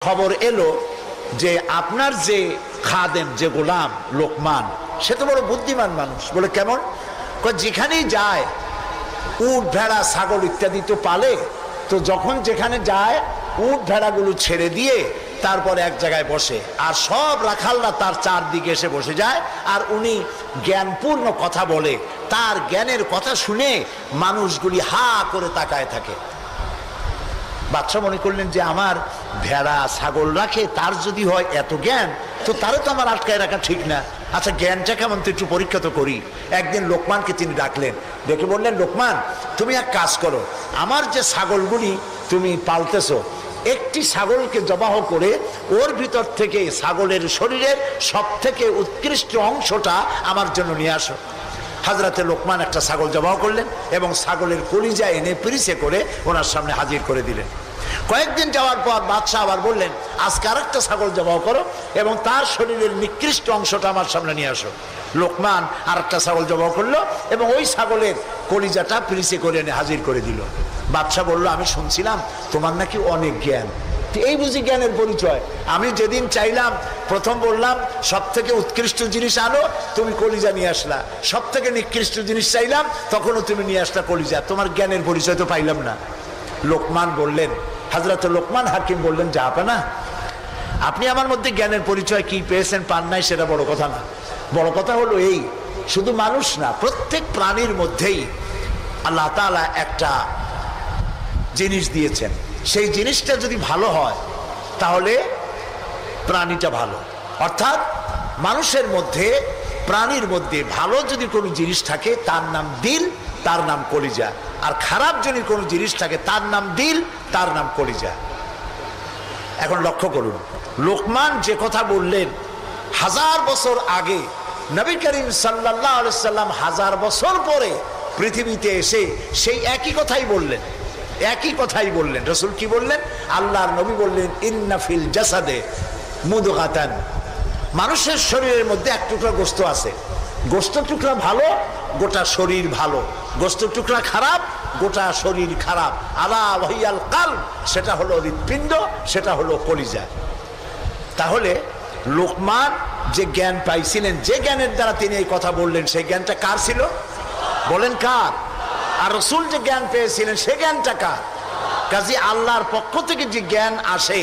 খবর এলো যে আপনার যে খাদেম, যে গোলাম লোকমান, সে তো বড় বুদ্ধিমান মানুষ। বলে কেমন? যেখানেই যায় উট ভেড়া ছাগল ইত্যাদি তো পালে, তো যখন যেখানে যায় উট ভেড়াগুলো ছেড়ে দিয়ে তারপরে এক জায়গায় বসে, আর সব রাখালরা তার চারদিকে এসে বসে যায়, আর উনি জ্ঞানপূর্ণ কথা বলে। তার জ্ঞানের কথা শুনে মানুষগুলি হা করে তাকায় থাকে। বাদশা মনে করলেন যে আমার ভেড়া ছাগল রাখে, তার যদি হয় এত জ্ঞান, তো তারও তো আমার আটকায় রাখা ঠিক না। আচ্ছা, জ্ঞানটা কেমন তো একটু পরীক্ষা তো করি। একদিন লোকমানকে তিনি ডাকলেন, ডেকে বললেন, লোকমান, তুমি এক কাজ করো, আমার যে ছাগলগুলি তুমি পালতেছো, একটি ছাগলকে জবাহ করে ওর ভিতর থেকে ছাগলের শরীরের সব থেকে উৎকৃষ্ট অংশটা আমার জন্য নিয়ে আসো। হাজরাতে লোকমান একটা ছাগল জবাহ করলেন এবং ছাগলের কলিজা এনে পিরিচে করে ওনার সামনে হাজির করে দিলেন। কয়েকদিন যাওয়ার পর বাদশাহ আবার বললেন, আজকে আরেকটা ছাগল জবাহ করো এবং তার শরীরের নিকৃষ্ট অংশটা আমার সামনে নিয়ে আসো। লোকমান আরেকটা ছাগল জবাহ করলো এবং ওই ছাগলের কলিজাটা পিরিচে করে এনে হাজির করে দিল। বাদশাহ বলল, আমি শুনছিলাম তোমার নাকি অনেক জ্ঞান, এই বুঝি জ্ঞানের পরিচয়? আমি যেদিন চাইলাম, প্রথম বললাম সব থেকে উৎকৃষ্ট জিনিস আনো, তুমি কলিজা নিয়ে আসলা। সব থেকে নিকৃষ্ট জিনিস চাইলাম, তখনও তুমি নিয়ে আসলা কলিজা। তোমার জ্ঞানের পরিচয় তো পাইলাম না। লোকমান বললেন, হযরত লোকমান হাকিম বললেন, জাহাপানা, আপনি আমার মধ্যে জ্ঞানের পরিচয় কি পেয়েছেন পান নাই সেটা বড় কথা না। বড় কথা হলো এই, শুধু মানুষ না, প্রত্যেক প্রাণীর মধ্যেই আল্লাহ তাআলা একটা জিনিস দিয়েছেন। সেই জিনিসটা যদি ভালো হয় তাহলে প্রাণীটা ভালো। অর্থাৎ মানুষের মধ্যে, প্রাণীর মধ্যে ভালো যদি কোনো জিনিস থাকে তার নাম দিল, তার নাম কলিজা। আর খারাপ যদি কোনো জিনিস থাকে তার নাম দিল, তার নাম কলিজা। এখন লক্ষ্য করুন, লোকমান যে কথা বললেন 1000 বছর আগে, নবী করিম সাল্লাল্লাহু আলাইহি সাল্লাম 1000 বছর পরে পৃথিবীতে এসে সেই একই কথাই বললেন। একই কথাই বললেন। রাসূল কি বললেন? আল্লাহর নবী বললেন, ইন্না ফিল জাসাদে মুদগাতান, মানুষের শরীরের মধ্যে এক টুকরা গোশত আছে। গোশত টুকরা ভালো, গোটা শরীর ভালো। গোশত টুকরা খারাপ, গোটা শরীর খারাপ। আলা ওয়াহিয়াল কালব, সেটা হলো হৃৎপিণ্ড, সেটা হলো কলিজা। তাহলে লোকমান যে জ্ঞান পাইছিলেন, যে জ্ঞানের দ্বারা তিনি এই কথা বললেন, সেই জ্ঞানটা কার ছিল? বলেন কার? আর রাসূল যে জ্ঞান পেয়েছিলেন সেই জ্ঞানটা কার? কাজী আল্লাহর পক্ষ থেকে যে জ্ঞান আসে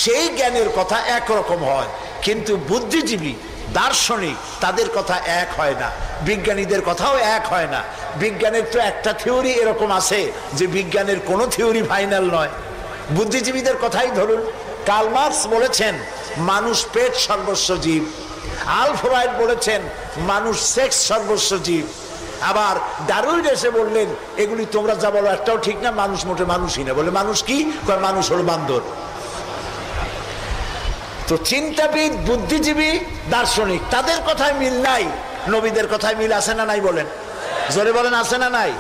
সেই জ্ঞানের কথা একরকম হয়, কিন্তু বুদ্ধিজীবী, দার্শনিক, তাদের কথা এক হয় না। বিজ্ঞানীদের কথাও এক হয় না। বিজ্ঞানের তো একটা থিওরি এরকম আছে যে বিজ্ঞানের কোনো থিওরি ফাইনাল নয়। বুদ্ধিজীবীদের কথাই ধরুন, কার্ল মার্কস বলেছেন মানুষ পেট সর্বস্ব জীব। আলফ্রেড বলেছেন মানুষ সেক্স সর্বস্ব জীব। আবার ডারউইন এসে বললেন, এগুলি তোমরা যা বলো একটাও ঠিক না, মানুষ মোটে মানুষই না। বলে মানুষ কি? মানুষ হলো বান্দর। তো চিন্তাবিদ, বুদ্ধিজীবী, দার্শনিক, তাদের কথায় মিল নাই, নবীদের কথায় মিল আছে না নাই? বলেন, জোরে বলেন, আছে না নাই?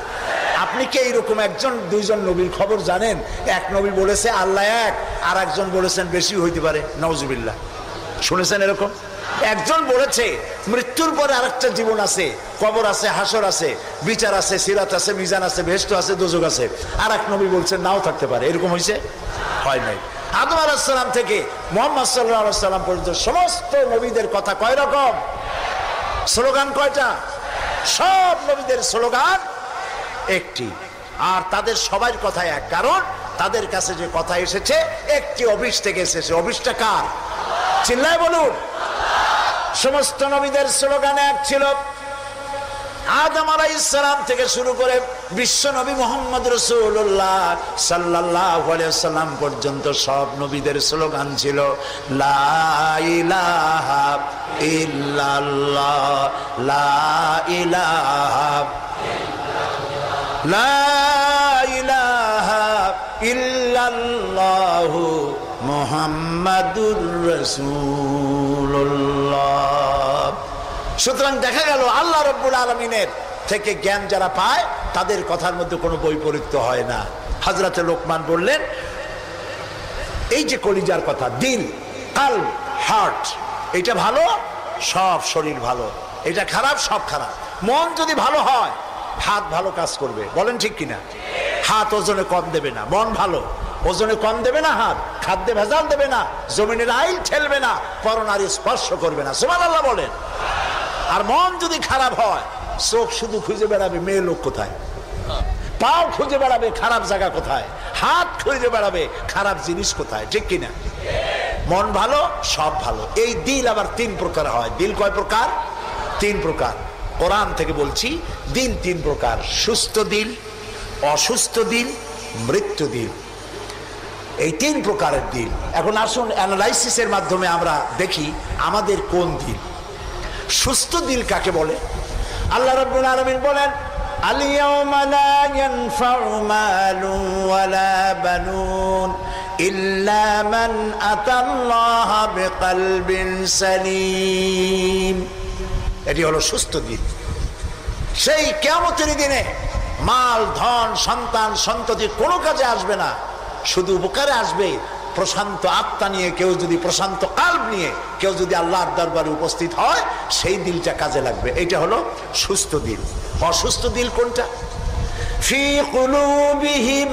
আপনি কি এইরকম একজন দুইজন নবীর খবর জানেন? এক নবী বলেছে আল্লাহ এক, আর একজন বলেছেন বেশি হইতে পারে, নাউজুবিল্লাহ। শুনেছেন এরকম? একজন বলেছে মৃত্যুর পরে আরেকটা জীবন আছে, কবর আছে, হাসর আছে, বিচার আছে, সিরাত আছে, মিজান আছে, বেহেশত আছে, দোজখ আছে। আর এক নবী বলছেন নাও থাকতে পারে। এরকম হয়েছে? হয় নাই। আদম আলাইহিস সালাম থেকে মুহাম্মদ সাল্লাল্লাহু আলাইহি সাল্লাম পর্যন্ত সমস্ত নবীদের কথা কয় রকম? স্লোগান কয়টা? সব নবীদের স্লোগান একটি, আর তাদের সবার কথা এক। কারণ তাদের কাছে যে কথা এসেছে একটি অফিস থেকে এসেছে। অফিসটা কার? চিল্লায় বলুন। সমস্ত নবীদের স্লোগান এক ছিল। আদম আলাইহিস সালাম থেকে শুরু করে বিশ্ব নবী মুহাম্মদ রাসূলুল্লাহ সাল্লাল্লাহু আলাইহি ওয়াসাল্লাম পর্যন্ত সব নবীদের স্লোগান ছিল লা ইলাহা ইল্লাল্লাহ, লা ইলাহা ইল্লাল্লাহ, লা ইলাহা ইল্লাল্লাহু মুহাম্মাদুর রাসূলুল্লাহ। সুতরাং দেখা গেল আল্লাহ রাব্বুল আলামিনের থেকে জ্ঞান যারা পায় তাদের কথার মধ্যে কোনো বৈপরীত্য হয় না। হযরতে লোকমান বললেন, এই যে কলিজার কথা, দিল, কালব, হার্ট, এটা ভালো, সব শরীর ভালো। এটা খারাপ, সব খারাপ। মন যদি ভালো হয় হাত ভালো কাজ করবে। বলেন ঠিক কিনা? হাত ওজনে কম দেবে না। মন ভালো, ওজনে কম দেবে না হাত। খাদ্যে ভেজাল দেবে না, জমিনের আইল ঠেলবে না, পরনারী স্পর্শ করবে না। সুবহানাল্লাহ বলেন। আর মন যদি খারাপ হয়, চোখ শুধু খুঁজে বেড়াবে মেয়ে লোক কোথায়, পাও খুঁজে বেড়াবে খারাপ জায়গা কোথায়, হাত খুঁজে বেড়াবে খারাপ জিনিস কোথায়, ঠিক কিনা? মন ভালো, সব ভালো। এই দিল আবার তিন প্রকার হয়। দিল কয় প্রকার? তিন প্রকার। কোরআন থেকে বলছি, দিল তিন প্রকার: সুস্থ দিল, অসুস্থ দিল, মৃত্যু দিল। এই তিন প্রকারের দিল। এখন আসুন অ্যানালাইসিসের মাধ্যমে আমরা দেখি আমাদের কোন দিল। সুস্থ দিল কাকে বলে? আল্লাহ রাব্বুল আলামিন বলেন, আল-ইয়াওমা লা ইয়ানফাউ মালুন ওয়ালা বানুন ইল্লা মান আতাল্লাহা বিকলবিন সালিম। এটি হলো সুস্থ দিল। সেই কিয়ামতের দিনে মাল, ধন, সন্তান, সন্ততি কোনো কাজে আসবে না, শুধু উপকারে আসবে প্রশান্ত আত্মা নিয়ে। কেউ যদি প্রশান্ত কাল্ব নিয়ে কেউ যদি আল্লাহর দরবারে উপস্থিত হয়, সেই দিলটা কাজে লাগবে। এটা হলো সুস্থ দিল। অসুস্থ দিল কোনটা? ফি কুলুবিহিম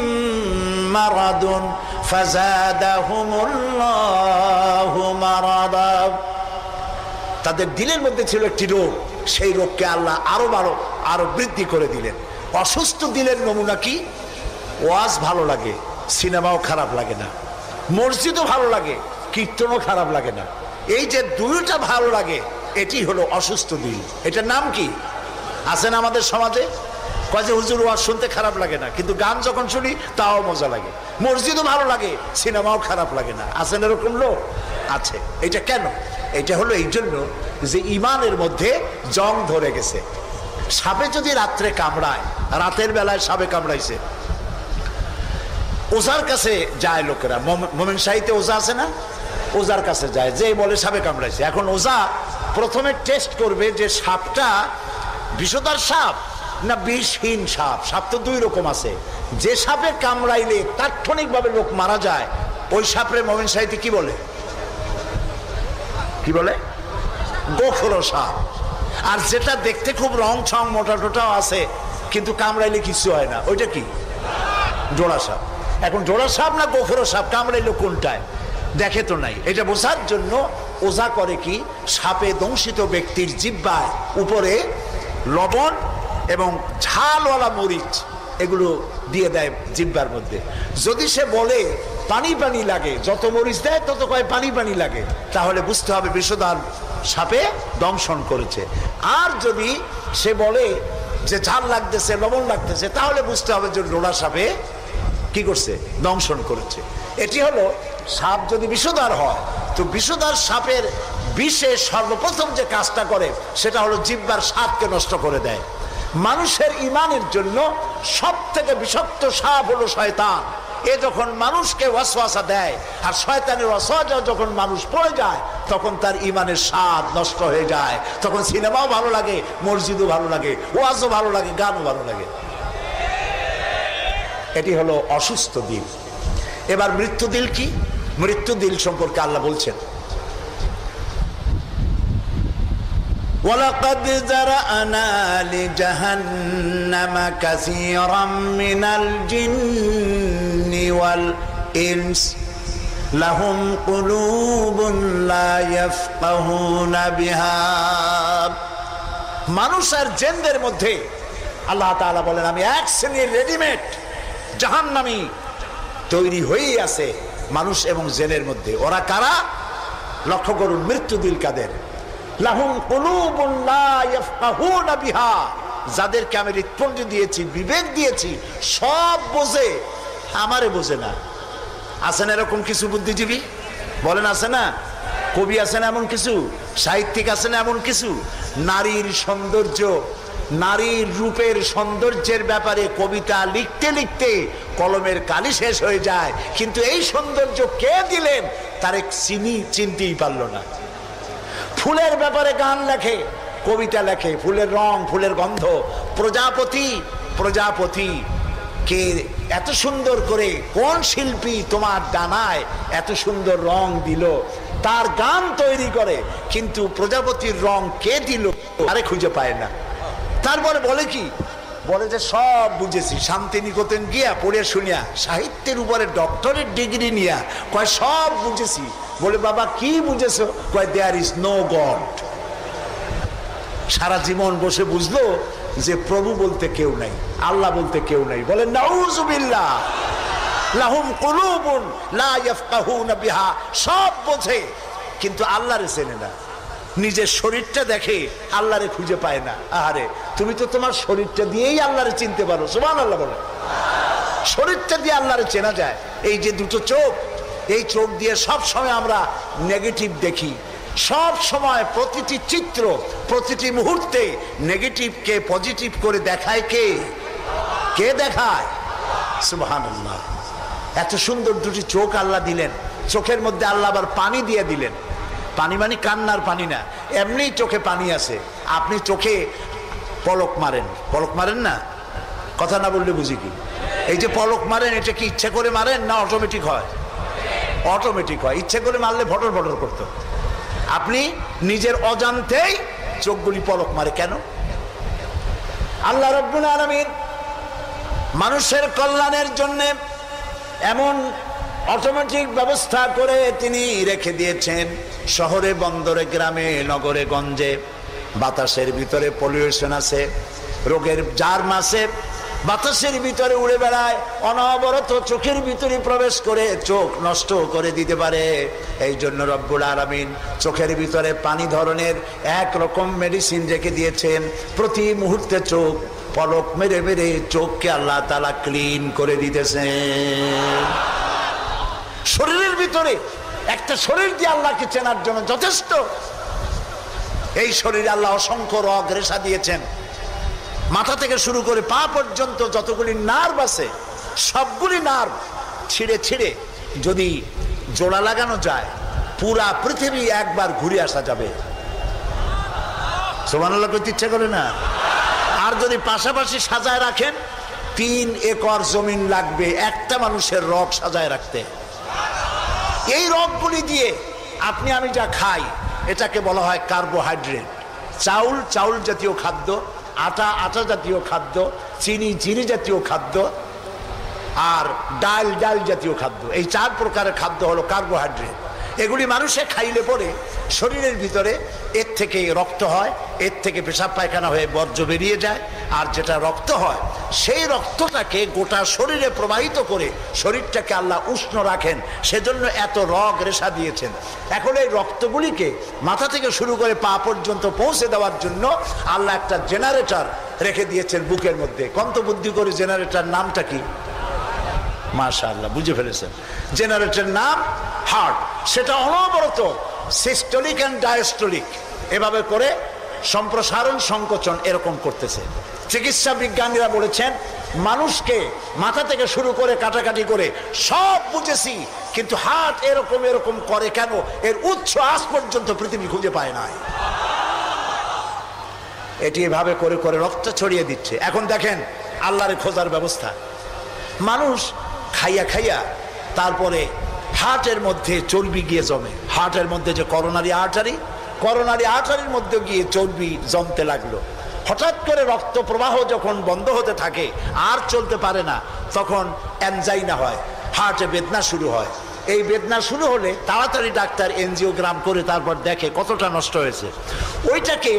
মারাদুন ফাযাদাহুমুল্লাহু মারাদা। তাদের দিলের মধ্যে ছিল একটি রোগ, সেই রোগকে আল্লাহ আরো বৃদ্ধি করে দিলেন। অসুস্থ দিলের নমুনা কি? ওয়াজ ভালো লাগে, সিনেমাও খারাপ লাগে না, মসজিদও ভালো লাগে, কীর্তনও খারাপ লাগে না। এই যে দুইটা ভালো লাগে, এটি হলো অসুস্থ দিল। এটার নাম কি? আছেন আমাদের সমাজে, কয় যে হুজুর ওয়াজ শুনতে খারাপ লাগে না, কিন্তু গান যখন শুনি তাও মজা লাগে। মসজিদও ভালো লাগে, সিনেমাও খারাপ লাগে না। আছেন এরকম লোক? আছে। এটা কেন? এটা হলো এই জন্য যে ইমানের মধ্যে জং ধরে গেছে। সাপে যদি রাত্রে কামড়ায়, রাতের বেলায় সাপে কামড়াইছে, ওজার কাছে যায় লোকেরা। মোমেন শাহীতে ওজা আছে না? ওজার কাছে যায়, যে বলে সাপে কামড়াইছে। এখন ওজা প্রথমে টেস্ট করবে যে সাপটা বিষধর সাপ না বিষহীন সাপ। সাপ তো দুই রকম আছে। যে সাপে কামড়াইলে তাৎক্ষণিকভাবে লোক মারা যায়, ওই সাপরে মোমেন শাহীতে কি বলে? কি বলে? গোখরো সাপ। আর যেটা দেখতে খুব রং ছং মোটা টোটাও আছে, কিন্তু কামড়াইলে কিছু হয় না, ওইটা কি? জোড়া সাপ। এখন জোড়া সাপ না গোখরো সাপ কামড়াইলো কোনটায় দেখে তো নাই। এটা বোঝার জন্য ওজা করে কি, সাপে দংশিত ব্যক্তির জিহ্বার উপরে লবণ এবং ঝালওয়ালা মরিচ এগুলো দিয়ে দেয় জিহ্বার মধ্যে। যদি সে বলে পানি পানি লাগে, যত মরিচ দেয় তত কয় পানি পানি লাগে, তাহলে বুঝতে হবে বিষধর সাপে দংশন করেছে। আর যদি সে বলে যে ঝাল লাগতেছে, লবণ লাগতেছে, তাহলে বুঝতে হবে যে জোড়া সাপে কি করছে? দংশন করেছে। এটি হলো সাপ যদি বিষধর হয়, তো বিষধর সাপের বিষে সর্বপ্রথম যে কাজটা করে সেটা হলো জিহ্বার স্বাদকে নষ্ট করে দেয়। মানুষের ইমানের জন্য সব থেকে বিষাক্ত সাপ হলো শয়তান। এ যখন মানুষকে ওয়াসওয়াসা দেয়, আর শয়তানের ওয়াসওয়াসা যখন মানুষ পড়ে যায়, তখন তার ইমানের স্বাদ নষ্ট হয়ে যায়। তখন সিনেমাও ভালো লাগে, মসজিদও ভালো লাগে, ওয়াজও ভালো লাগে, গানও ভালো লাগে। এটি হলো অসুস্থ দিল। এবার মৃত্যু দিল কি? মৃত্যু দিল সম্পর্কে আল্লাহ বলছেন, ওয়ালাকাদ যারানা লিজাহান্নামা কাসীরাম মিনাল জিন্নি ওয়াল ইনস লাহুম কুলুবুন লা ইয়াফকাহুনা বিহা। মানুষ আর জিনদের মধ্যে আল্লাহ তাআলা বলেন, আমি এক শ্রেণীর রেডিমেড জাহান্নামী তৈরি হয়েই আছে মানুষ এবং জিনের মধ্যে। ওরা কারা? লক্ষ্য করুন, মৃত্যু দিল কাদের? লাহুম কুলুবুন লা ইয়াফকাহুনা বিহা। যাদেরকে আমি হৃৎপিণ্ড দিয়েছি, বিবেক দিয়েছি, সব বোঝে, আমারে বোঝে না। আছেন এরকম কিছু বুদ্ধিজীবী? বলেন আছে না? কবি আছেন এমন কিছু, সাহিত্যিক আছেন এমন কিছু। নারীর সৌন্দর্য, নারীর রূপের সৌন্দর্যের ব্যাপারে কবিতা লিখতে লিখতে কলমের কালি শেষ হয়ে যায়, কিন্তু এই সৌন্দর্য কে দিলেন তার চিনতেই পারল না। ফুলের ব্যাপারে গান লেখে, কবিতা লেখে, ফুলের রং, ফুলের গন্ধ। প্রজাপতি, প্রজাপতি কে এত সুন্দর করে, কোন শিল্পী তোমার ডানায় এত সুন্দর রং দিল, তার গান তৈরি করে, কিন্তু প্রজাপতির রং কে দিল আরে খুঁজে পায় না। তারপরে বলে কি, বলে যে সব বুঝেছি, শান্তিনিকেতন গিয়া পড়ে শুনিয়া সাহিত্যের উপরে ডক্টরেট ডিগ্রি নিয়া কয় সব বুঝেছি। বলে বাবা কি বুঝেছো? কয় দেয়ার ইজ নো গড। সারা জীবন বসে বুঝলো যে প্রভু বলতে কেউ নাই, আল্লাহ বলতে কেউ নাই। বলে নাউযুবিল্লাহ, লাহুম কুলুবুন লা ইয়াফকাহুনা বিহা, সব বোঝে কিন্তু আল্লাহরে চেনে না। নিজের শরীরটা দেখে, আল্লাহরে খুঁজে পায় না। আরে তুমি তো তোমার শরীরটা দিয়েই আল্লাহরে চিনতে পারো, সুবহানাল্লাহ বলে। শরীরটা দিয়ে আল্লাহরে চেনা যায়। এই যে দুটো চোখ, এই চোখ দিয়ে সব সময় আমরা নেগেটিভ দেখি, সব সময় প্রতিটি চিত্র, প্রতিটি মুহূর্তে নেগেটিভকে পজিটিভ করে দেখায় কে? কে দেখায়? সুবহানাল্লাহ। এত সুন্দর দুটি চোখ আল্লাহ দিলেন, চোখের মধ্যে আল্লাহ আবার পানি দিয়ে দিলেন। পানি মানে কান্নার পানি না, এমনি চোখে পানি আছে। আপনি চোখে পলক মারেন, পলক মারেন না? কথা না বললে বুঝি কি? এই যে পলক মারেন, এটা কি ইচ্ছে করে মারেন না অটোমেটিক হয়? অটোমেটিক হয়। ইচ্ছে করে মারলে ভটর ভটর করতো। আপনি নিজের অজান্তেই চোখগুলি পলক মারে কেন? আল্লাহ রাব্বুল আলামিন মানুষের কল্যাণের জন্য এমন অটোমেটিক ব্যবস্থা করে তিনি রেখে দিয়েছেন। শহরে বন্দরে গ্রামে নগরে গঞ্জে বাতাসের ভিতরে পলিউশন আছে, রোগের জার্ম আছে, বাতাসের ভিতরে উড়ে বেড়ায়, অনবরত চোখের ভিতরে প্রবেশ করে চোখ নষ্ট করে দিতে পারে। এই জন্য রব্বুল আলামিন চোখের ভিতরে পানি ধরনের এক রকম মেডিসিন রেখে দিয়েছেন। প্রতি মুহূর্তে চোখ পলক মেরে মেরে চোখকে আল্লাহ তাআলা ক্লিন করে দিতেছেন। শরীরের ভিতরে একটা শরীর দিয়ে আল্লাহকে চেনার জন্য যথেষ্ট। এই শরীরে আল্লাহ অসংখ্য রগ রেশা দিয়েছেন। মাথা থেকে শুরু করে পা পর্যন্ত যতগুলি নার্ভ আছে, সবগুলি নার্ভ ছিঁড়ে ছিঁড়ে যদি জোড়া লাগানো যায়, পুরা পৃথিবী একবার ঘুরে আসা যাবে। সুবহানাল্লাহ করতে ইচ্ছা করে না? আর যদি পাশাপাশি সাজায় রাখেন, 3 একর জমিন লাগবে একটা মানুষের রগ সাজায় রাখতে। এই রগগুলি দিয়ে আপনি আমি যা খাই, এটাকে বলা হয় কার্বোহাইড্রেট। চাউল চাউল জাতীয় খাদ্য, আটা আটা জাতীয় খাদ্য, চিনি চিনি জাতীয় খাদ্য, আর ডাল ডাল জাতীয় খাদ্য। এই 4 প্রকারের খাদ্য হলো কার্বোহাইড্রেট। এগুলি মানুষে খাইলে পরে শরীরের ভিতরে এর থেকে রক্ত হয়, এর থেকে পেশাব পায়খানা হয়ে বর্জ্য বেরিয়ে যায়। আর যেটা রক্ত হয়, সেই রক্তটাকে গোটা শরীরে প্রবাহিত করে শরীরটাকে আল্লাহ উষ্ণ রাখেন। সেজন্য এত রগ রেশা দিয়েছেন। এখন এই রক্তগুলিকে মাথা থেকে শুরু করে পা পর্যন্ত পৌঁছে দেওয়ার জন্য আল্লাহ একটা জেনারেটর রেখে দিয়েছেন বুকের মধ্যে। কন্তবুদ্ধি করে জেনারেটর নামটা কি? মাশাআল্লাহ, বুঝে ফেলেছেন। জেনারেটরের নাম হার্ট। সেটা অনবরত সিস্টোলিক এন্ড ডায়াস্টোলিক এভাবে করে সম্প্রসারণ সংকোচন এরকম করতেছে। চিকিৎসা বিজ্ঞানীরা বলেছেন মানুষকে মাথা থেকে শুরু করে কাটাকাটি করে সব বুঝেছি, কিন্তু হার্ট এরকম এরকম করে কেন, এর উৎস আজ পর্যন্ত পৃথিবী খুঁজে পায় নাই। এটি এভাবে করে করে রক্ত ছড়িয়ে দিচ্ছে। এখন দেখেন আল্লাহর খোঁজার ব্যবস্থা। মানুষ খাইয়া খাইয়া তারপরে হার্টের মধ্যে চর্বি গিয়ে জমে। হার্টের মধ্যে যে করোনারি আর্টারির মধ্যে গিয়ে চর্বি জমতে লাগলো। হঠাৎ করে রক্ত প্রবাহ যখন বন্ধ হতে থাকে, আর চলতে পারে না, তখন অ্যানজাইনা হয়, হার্টে বেদনা শুরু হয়। এই বেদনা শুরু হলে তাড়াতাড়ি ডাক্তার এনজিওগ্রাম করে তারপর দেখে কতটা নষ্ট হয়েছে। ওইটাকে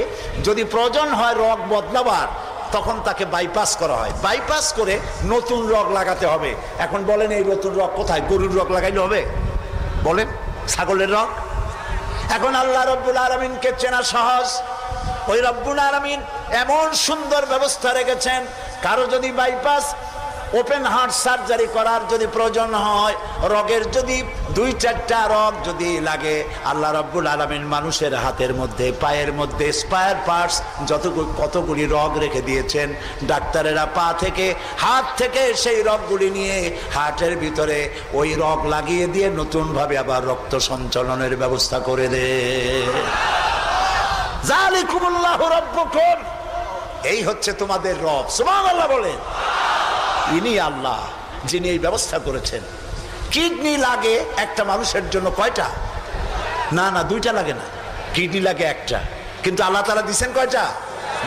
যদি প্রয়োজন হয় রগ বদলাবার, তখন তাকে বাইপাস করা হয়। বাইপাস করে নতুন রগ লাগাতে হবে। এখন বলেন এই নতুন রগ কোথায়? গরুর রগ লাগাইলে হবে? বলেন, ছাগলের রগ? এখন আল্লাহ রব্বুল আলামিনকে চেনা সহজ। ওই রব্বুল আলামিন এমন সুন্দর ব্যবস্থা রেখেছেন, কারো যদি বাইপাস ওপেন হার্ট সার্জারি করার যদি প্রয়োজন হয়, রগের যদি 2-4টা রগ যদি লাগে, আল্লাহ রাব্বুল আলামিন মানুষের হাতের মধ্যে পায়ের মধ্যে স্পায়ার পার্টস কতগুলি রগ রেখে দিয়েছেন। ডাক্তারেরা পা থেকে হাত থেকে সেই রগগুলি নিয়ে হার্টের ভিতরে ওই রগ লাগিয়ে দিয়ে নতুনভাবে আবার রক্ত সঞ্চালনের ব্যবস্থা করে দেয়। যালিকুমুল্লাহু রাব্বুকুম, এই হচ্ছে তোমাদের রব। সুবহানাল্লাহ বলেন। ইনি আল্লাহ যিনি এই ব্যবস্থা করেছেন। কিডনি লাগে একটা মানুষের জন্য কয়টা? না না, 2টা লাগে না, কিডনি লাগে একটা, কিন্তু আল্লাহ তাআলা দিয়েছেন কয়টা?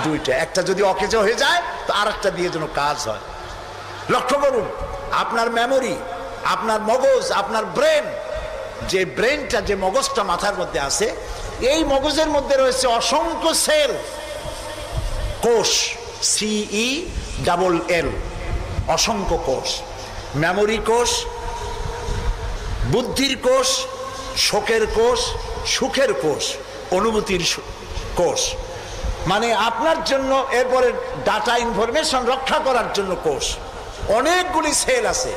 2টা। একটা যদি অকেজো হয়ে যায় তো আরেকটা দিয়ে যেন কাজ হয়। লক্ষ্য করুন, আপনার মেমোরি, আপনার মগজ, আপনার ব্রেন, যে ব্রেনটা, যে মগজটা মাথার মধ্যে আছে, এই মগজের মধ্যে রয়েছে অসংখ্য সেল, কোষ, CELL, অসংখ্য কোষ। মেমোরি কোষ, বুদ্ধির কোষ, শোকের কোষ, সুখের কোষ, অনুভূতির কোষ, মানে আপনার জন্য, এরপরে ডাটা ইনফরমেশন রক্ষা করার জন্য কোষ। অনেকগুলি সেল আছে।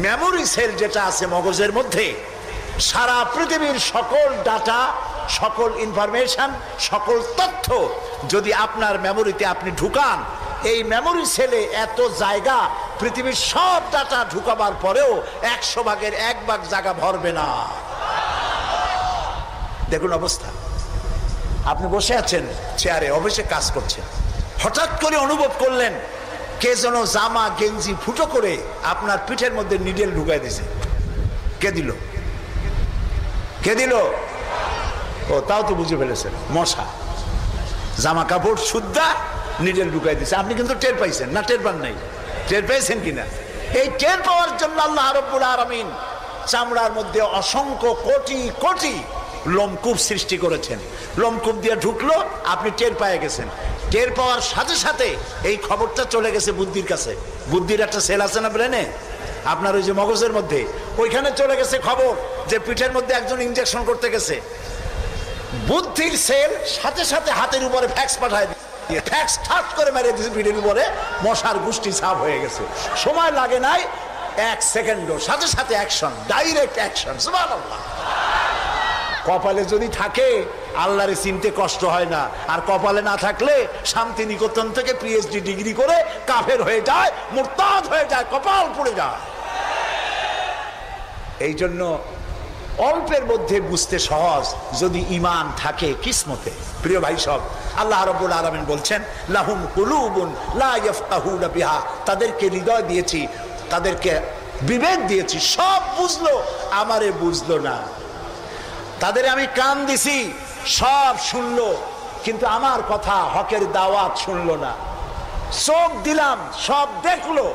মেমোরি সেল যেটা আছে মগজের মধ্যে, সারা পৃথিবীর সকল ডাটা, সকল ইনফরমেশন, সকল তথ্য যদি আপনার মেমোরিতে আপনি ঢুকান, এই মেমোরি সেলে এত জায়গা, পৃথিবীর সব ডাটা ঢুকাবার পরেও 100 ভাগের 1 ভাগ জায়গা ভরবে না। দেখুন অবস্থা। আপনি বসে আছেন চেয়ারে, অফিসে কাজ করছেন, হঠাৎ করে অনুভব করলেন কে যেন জামা গেঞ্জি ফুটো করে আপনার পিঠের মধ্যে নিডেল ঢুকাই দিছে। কে দিল? কে দিল? ও, তাও তো বুঝে ফেলেছেন, মশা। জামা কাপড় সুদ্ধা নিডেল ঢুকাই দিছে, আপনি কিন্তু টের পাইছেন না? টের পান নাই? টের পেয়েছেন কিনা? এই টের পাওয়ার জন্য আল্লাহ রাব্বুল আলামিন চামড়ার মধ্যে অসংখ্য কোটি কোটি লোমকূপ সৃষ্টি করেছেন। লোমকূপ দিয়ে ঢুকলো, আপনি টের পেয়ে গেছেন। টের পাওয়ার সাথে সাথে এই খবরটা চলে গেছে বুদ্ধির কাছে। বুদ্ধির একটা সেল আছে না ব্রেনে, আপনার ওই যে মগজের মধ্যে, ওইখানে চলে গেছে খবর যে পিঠের মধ্যে একজন ইনজেকশন করতে গেছে। বুদ্ধির সেল সাথে সাথে হাতের উপরে ফ্যাক্স পাঠায় দিয়ে ফ্যাক্স ঠাট করে মেরে দিয়েছে পিঠের উপরে, মশার গোষ্ঠী সাফ হয়ে গেছে। সময় লাগে নাই 1 সেকেন্ডও, সাথে সাথে অ্যাকশন, ডাইরেক্ট অ্যাকশন। সুবহানাল্লাহ। কপালে যদি থাকে আল্লাহরে চিনতে কষ্ট হয় না, আর কপালে না থাকলে শান্তিনিকেতন থেকে PhD ডিগ্রি করে কাফের হয়ে যায়, মুরতাদ হয়ে যায়, কপাল পুড়ে যায়। এই জন্য অল্পের মধ্যে বুঝতে সহজ, যদি ঈমান থাকে কিসমতে। প্রিয় ভাই সব, আল্লাহ রাব্বুল আলামিন বলছেন লাহুম কুলুবুন লা ইয়াফকাহুনা বিহা, তাদেরকে হৃদয় দিয়েছি, তাদেরকে বিবেক দিয়েছি, সব বুঝলো, আমারে বুঝলো না। তাদের আমি কান দিছি, সব শুনলো, কিন্তু আমার কথা, হকের দাওয়াত শুনলো না। চোখ দিলাম, সব দেখলো,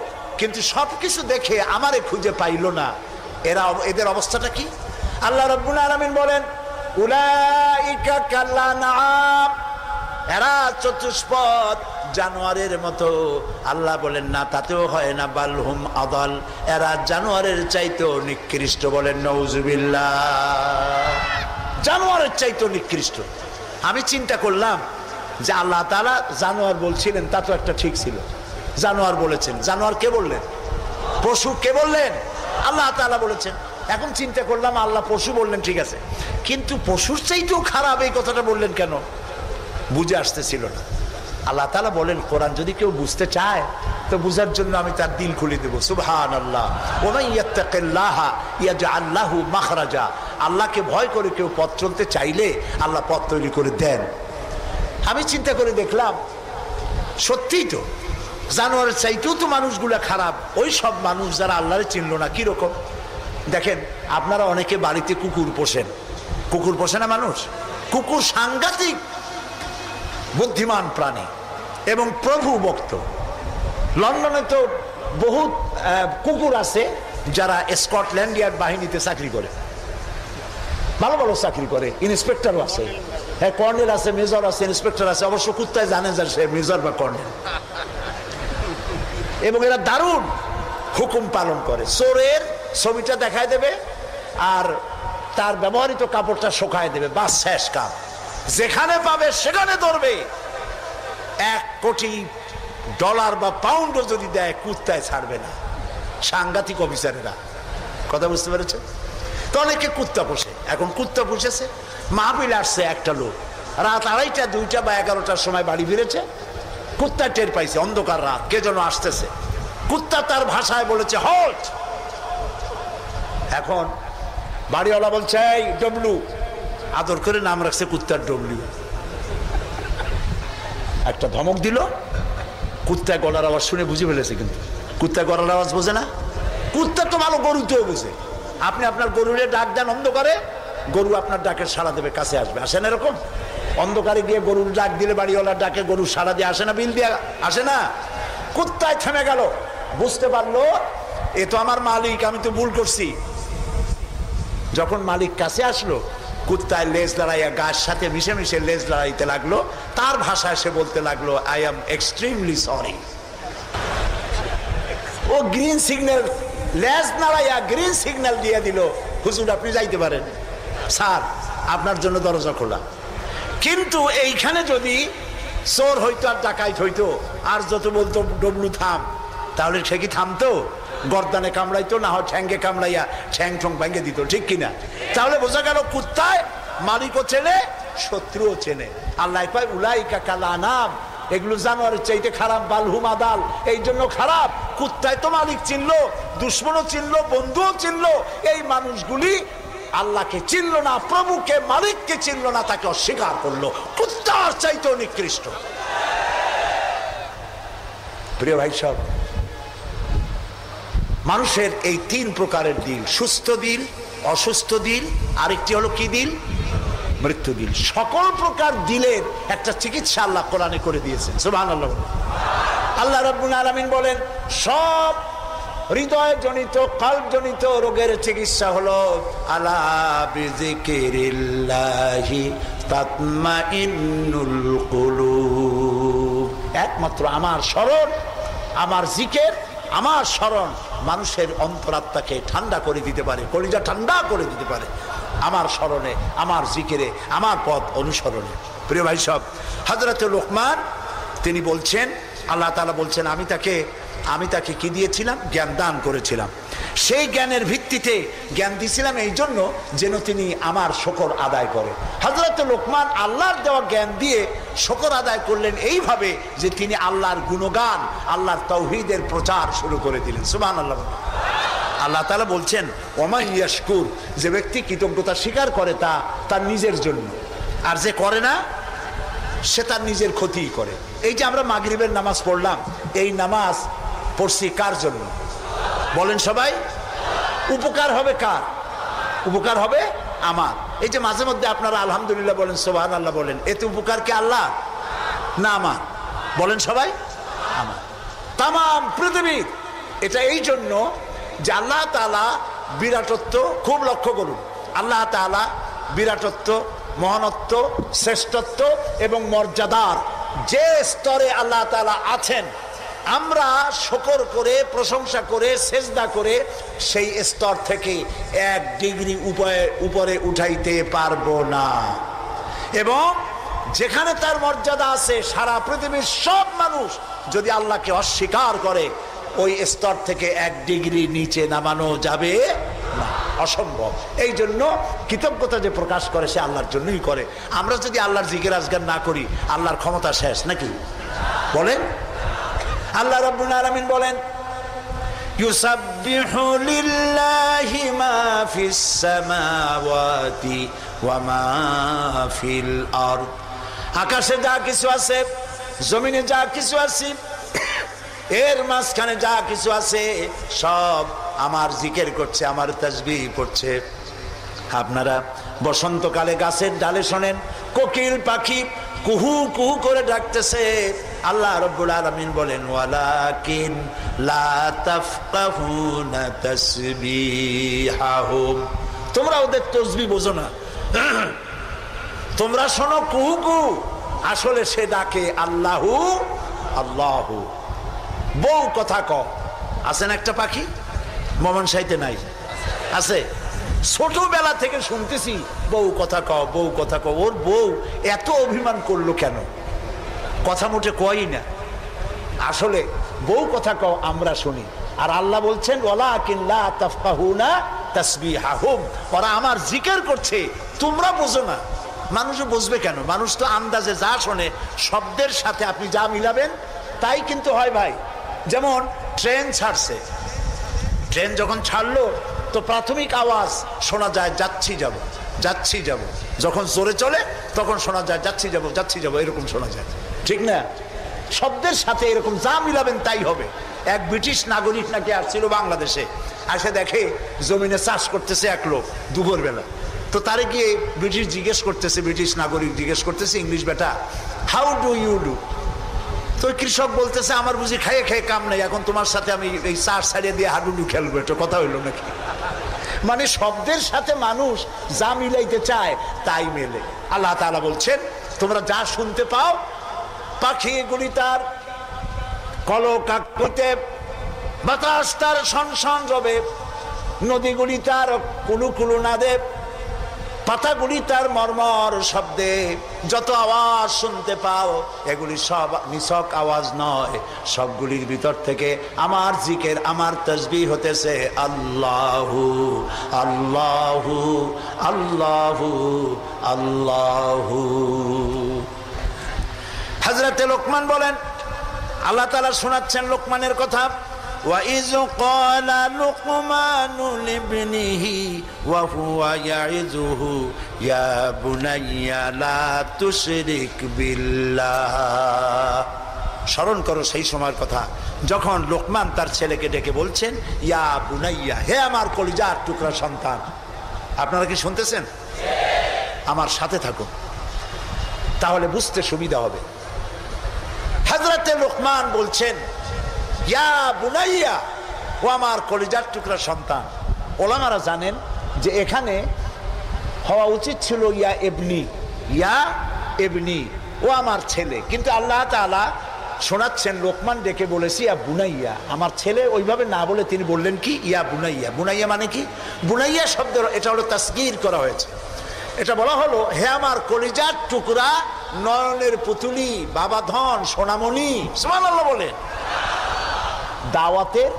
কিন্তু সবকিছু দেখে আমারে খুঁজে পাইলো না। এদের অবস্থাটা কি? আল্লাহ রাব্বুল আলামিন বলেন উলাইকা কাল্লানাম, এরা চতুষ্পদ জানোয়ারের মতো। আল্লাহ বলেন না, তাতেও হয় না, বালহুম আদাল, এরা জানোয়ারের চাইতেও নিকৃষ্ট। বলেন নাউজুবিল্লাহ। জানোয়ারের চাইতেও নিকৃষ্ট। আমি চিন্তা করলাম যে আল্লাহ তাআলা জানোয়ার বলছিলেন, তা তো একটা ঠিক ছিল। জানোয়ার বলেছেন, জানোয়ার কে বললেন? পশু কে বললেন? আল্লাহ তাআলা বলেছেন। এখন চিন্তা করলাম আল্লাহ পশু বললেন, ঠিক আছে, কিন্তু পশুর চাইতেও খারাপ এই কথাটা বললেন কেন? বুঝে আসতেছিল না। আল্লাহ তাআলা বলেন, কোরআন যদি কেউ বুঝতে চায় তো বুঝার জন্য আমি তার দিল খুলে দেবো। সুবহানাল্লাহ। ওয়া মান ইয়াত্তাকিল্লাহা ইয়াজআল লাহু মাখরাজা, আল্লাহকে ভয় করে কেউ পথ চলতে চাইলে আল্লাহ পথ তৈরি করে দেন। আমি চিন্তা করে দেখলাম সত্যিই তো জানোয়ারের চাইতেও তো মানুষগুলা খারাপ। ওই সব মানুষ যারা আল্লাহরে চিনল না। কিরকম দেখেন, আপনারা অনেকে বাড়িতে কুকুর পোষেন। কুকুর পোষে না মানুষ? কুকুর সাংঘাতিক বুদ্ধিমান প্রাণী এবং প্রভু ভক্ত। লন্ডনে তো বহুত কুকুর আছে যারা স্কটল্যান্ড ইয়ার্ড বাহিনীতে চাকরি করে, ভালো ভালো চাকরি করে, ইন্সপেক্টরও আছে, হ্যাঁ, কর্নেল আছে, মেজর আছে, ইন্সপেক্টর আছে। অবশ্য কুত্তায় জানে যে সে মেজর বা কর্নেল। এবং এরা দারুণ হুকুম পালন করে। চোরের ছবিটা দেখায় দেবে আর তার ব্যবহৃত কাপড়টা শুকায় দেবে, বাস, শেষ কাজ। যেখানে পাবে সেখানে ধরবে। $1 কোটি বা পাউন্ডও যদি দেয়, কুত্তায় ছাড়বে না। সাংঘাতিক অফিসারেরা। কথা বুঝতে পেরেছেন তো? অনেকে কুত্তা পোষে। এখন কুত্তা পুষেছে, মাহফিল আসছে একটা লোক, রাত 2:30, 2টা বা 11টার সময় বাড়ি ফিরেছে। কুত্তা টের পাইছে, অন্ধকার রাত, কে যেন আসতেছে। কুত্তা তার ভাষায় বলেছে হল্ট। এখন বাড়িওয়ালা বলছে এই ডব্লু, আদর করে নাম রাখছে কুত্তার ডব্লু। একটা ধমক দিল, কুত্তায় গলার আওয়াজ শুনে বুঝে ফেলেছে। কিন্তু কুত্তায় গলার আওয়াজ বোঝে না। কুত্তা তো ভালো গরুতেও বোঝে। আপনি আপনার গরুরে ডাক দেন অন্ধকারে, গরু আপনার ডাকের সাড়া দেবে, কাছে আসবে। আসে না এরকম? অন্ধকারে গিয়ে গরুর ডাক দিলে বাড়িওয়ালার ডাকে গরু সাড়া দিয়ে আসে না? বিল দিয়ে আসে না? কুত্তায় থেমে গেল, বুঝতে পারলো এ তো আমার মালিক, আমি তো ভুল করছি। যখন মালিক কাছে আসলো, কুত্তায় লেজ লড়াইয়া গাছ সাথে মিশে মিশে লেজ লড়াইতে লাগলো। তার ভাষায় সে বলতে লাগলো, আই এম এক্সট্রিমলি সরি। ও গ্রিন সিগন্যাল, লেজ নাড়াইয়া গ্রিন সিগন্যাল দিয়ে দিল, হুজুর আপনি যাইতে পারেন, স্যার আপনার জন্য দরজা খোলা। কিন্তু এইখানে যদি চোর হইতো আর ডাকাইত হইতো, আর যত বলতো ডবলু থাম, তাহলে সে কি থামতো? গর্দানে কামড়াইতো, না হয় ঠ্যাঙ্গে কামড়াইয়া ঠ্যাং ঠং ভেঙে দিত, ঠিক কিনা? তাহলে বোঝা গেল কুত্তায় মালিকও চেনে, শত্রুও চেনে। আল্লাহ কয় উলাইকা কাল আনাম, এগুলো জানোয়ারের চাইতে খারাপ, বালহুম আদাল, এই জন্য খারাপ। কুত্তায় তো মালিক চিনলো, দুশ্মনও চিনলো, বন্ধুও চিনলো। এই মানুষগুলি আল্লাহকে চিনল না, প্রভুকে মালিককে চিনল না, তাকে অস্বীকার করলো। কুত্তার চাইতেও নিকৃষ্ট। প্রিয় ভাই সব, মানুষের এই তিন প্রকারের দিল, সুস্থ দিল, অসুস্থ দিল, আরেকটি হলো কি দিল? মৃত্যু দিল। সকল প্রকার দিলের একটা চিকিৎসা আল্লাহ কোরআনে করে দিয়েছেন, সুবহানাল্লাহ। আল্লাহ রাব্বুল আলামিন বলেন, সব হৃদয় জনিত, কলব জনিত রোগের চিকিৎসা হলো আলা বিযিকিরিল্লাহি তাতমাইন্নুল কুলুব। একমাত্র আমার স্মরণ, আমার জিকির, আমার স্মরণ মানুষের অন্তরাত্মাকে ঠান্ডা করে দিতে পারে, কলিজা ঠান্ডা করে দিতে পারে। আমার স্মরণে, আমার জিকিরে, আমার পথ অনুসরণে। প্রিয় ভাই সব, হযরত লোকমান তিনি বলছেন, আল্লাহ তাআলা বলছেন, আমি তাকে কি দিয়েছিলাম? জ্ঞান দান করেছিলাম। সেই জ্ঞানের ভিত্তিতে জ্ঞান দিয়েছিলাম এই জন্য যেন তিনি আমার শুকর আদায় করে। হযরত লোকমান আল্লাহর দেওয়া জ্ঞান দিয়ে শুকর আদায় করলেন এইভাবে যে তিনি আল্লাহর গুণগান, আল্লাহর তাওহীদের প্রচার শুরু করে দিলেন, সুবহানাল্লাহ। আল্লাহ তাআলা বলছেন, ওমান ইয়াশকুর, যে ব্যক্তি কৃতজ্ঞতা স্বীকার করে তা তার নিজের জন্য, আর যে করে না সে তার নিজের ক্ষতিই করে। এই যে আমরা মাগরিবের নামাজ পড়লাম, এই নামাজ পড়ছি কার জন্য? বলেন সবাই। উপকার হবে কার? উপকার হবে আমার। এই যে মাঝে মধ্যে আপনারা আলহামদুলিল্লাহ বলেন, সুবহানাল্লাহ বলেন, এতে উপকার কি আল্লাহ না আমার? বলেন সবাই। আমার। তামাম পৃথিবীর এটা এই জন্য যে আল্লাহ তাআলা বিরাটত্ব, খুব লক্ষ্য করুন, আল্লাহ তাআলা বিরাটত্ব, মহানত্ব, শ্রেষ্ঠত্ব এবং মর্যাদার যে স্তরে আল্লাহ তাআলা আছেন, আমরা শুকর করে, প্রশংসা করে, সেজদা করে সেই স্তর থেকে 1 ডিগ্রি উপরে উঠাইতে পারবো না। এবং যেখানে তার মর্যাদা আছে, সারা পৃথিবীর সব মানুষ যদি আল্লাহকে অস্বীকার করে, ওই স্তর থেকে 1 ডিগ্রি নিচে নামানো যাবে না, অসম্ভব। এই জন্য কৃতজ্ঞতা যে প্রকাশ করে সে আল্লাহর জন্যই করে। আমরা যদি আল্লাহর জিকির আজগার না করি, আল্লাহর ক্ষমতা শেষ নাকি? বলেন। আল্লাহ রাব্বুল আলামিন বলেন, ইউসাব্বিহু লিল্লাহি মা ফিস সামাওয়াতি ওয়া মা ফিল আরদ। আকাশে যা কিছু আছে, জমিনে যা কিছু আছে, এর মাঝখানে যা কিছু আছে, সব আমার জিকির করছে, আমার তাসবিহ করছে। আপনারা বসন্তকালে গাছের ডালে শোনেন কোকিল পাখি কুহু কুহু করে ডাকতেছে। আল্লাহ রাব্বুল আলামিন বলেন, ওয়ালাকিন লা তাফকাহুনা তাসবিহাহুম, তোমরা ওদের তাসবিহ বোঝো না। তোমরা শোনো কুহু কুহু, আসলে সে ডাকে আল্লাহু আল্লাহু। বউ কথা কও, আছেন একটা পাখি মমন সাইতে নাই, আছে? ছোটবেলা থেকে শুনতেছি বউ কথা কও, বউ কথা কও। ওর বউ এত অভিমান করলো কেন? কথা মোটে কয়ই না। আসলে বউ কথা কও আমরা শুনি, আর আল্লাহ বলছেন ওয়ালাকিন লা তাফকাহুনা তাসবিহাহুম, ওরা আমার জিকির করছে, তোমরা বোঝো না। মানুষও বুঝবে কেন? মানুষ তো আন্দাজে যা শোনে, শব্দের সাথে আপনি যা মিলাবেন তাই কিন্তু হয় ভাই। যেমন ট্রেন ছাড়ছে, ট্রেন যখন ছাড়লো তো প্রাথমিক আওয়াজ শোনা যায় যাচ্ছি যাব, যাচ্ছি যাব। যখন জোরে চলে তখন শোনা যায় যাচ্ছি যাব, যাচ্ছি যাব, এরকম শোনা যায়, ঠিক না? শব্দের সাথে এরকম যা মিলাবেন তাই হবে। এক ব্রিটিশ নাগরিক নাকি আসছিল বাংলাদেশে, আসে দেখে জমিনে চাষ করতেছে এক লোক দুপুরবেলা। তো তারে গিয়ে ব্রিটিশ জিজ্ঞেস করতেছে, ব্রিটিশ নাগরিক জিজ্ঞেস করতেছে, ইংলিশ বেটা, হাউ ডু ইউ ডু? তো কৃষক বলতেছে আমার বুঝি খাইয়ে খেয়ে কাম নেই, এখন তোমার সাথে আমি এই চার ছাড়িয়ে দিয়ে হাডুডু খেলবো, এটা কথা হইলো নাকি? মানে শব্দের সাথে মানুষ যা মিলাইতে চায় তাই মেলে। আল্লাহ তাআলা বলছেন তোমরা যা শুনতে পাও, পাখিগুলি তার কলকাকলিতে, বাতাস তার শনশন রবে, নদীগুলি তার কুলুকুলু নাদে, পাতাগুলি তার মর্মর শব্দে, যত আওয়াজ শুনতে পাও এগুলি সব নিছক আওয়াজ নয়, সবগুলির ভিতর থেকে আমার জিকির, আমার তাসবিহ হতেছে আল্লাহু আল্লাহু আল্লাহু আল্লাহু। হযরতে লোকমান বলেন, আল্লাহ তাআলা শোনাচ্ছেন লোকমানের কথা, وَإِذْ قَالَ لُقْمَانُ لِابْنِهِ وَهُوَ يَعِظُهُ يَا بُنَيَّ لَا تُشْرِكْ بِاللَّهِ। স্মরণ করো সেই সময়ের কথা যখন লোকমান তার ছেলেকে ডেকে বলছেন ইয়া বুনাইয়া, হে আমার কলিজার টুকরা সন্তান। আপনারা কি শুনতেছেন? আমার সাথে থাকো, তাহলে বুঝতে সুবিধা হবে। হযরতে লোকমান বলছেন ইয়া বুনাইয়া, ও আমার কলিজার টুকরা সন্তান। ওলামারা জানেন যে এখানে হওয়া উচিত ছিল ইয়া এবনি, ইয়া এবনি, ও আমার ছেলে, কিন্তু আল্লাহ তাআলা শোনাচ্ছেন লোকমান ডেকে বলেছি ইয়া বুনাইয়া, আমার ছেলে, ওইভাবে না বলে তিনি বললেন কি ইয়া বুনাইয়া। বুনাইয়া মানে কি? বুনাইয়া শব্দ এটা হলো তাসগীর করা হয়েছে। এটা বলা হলো হে আমার কলিজার টুকরা, নয়নের পুতুলি, বাবা ধন, সোনামণি। সুবহানাল্লাহ বলেন। দাওয়াতের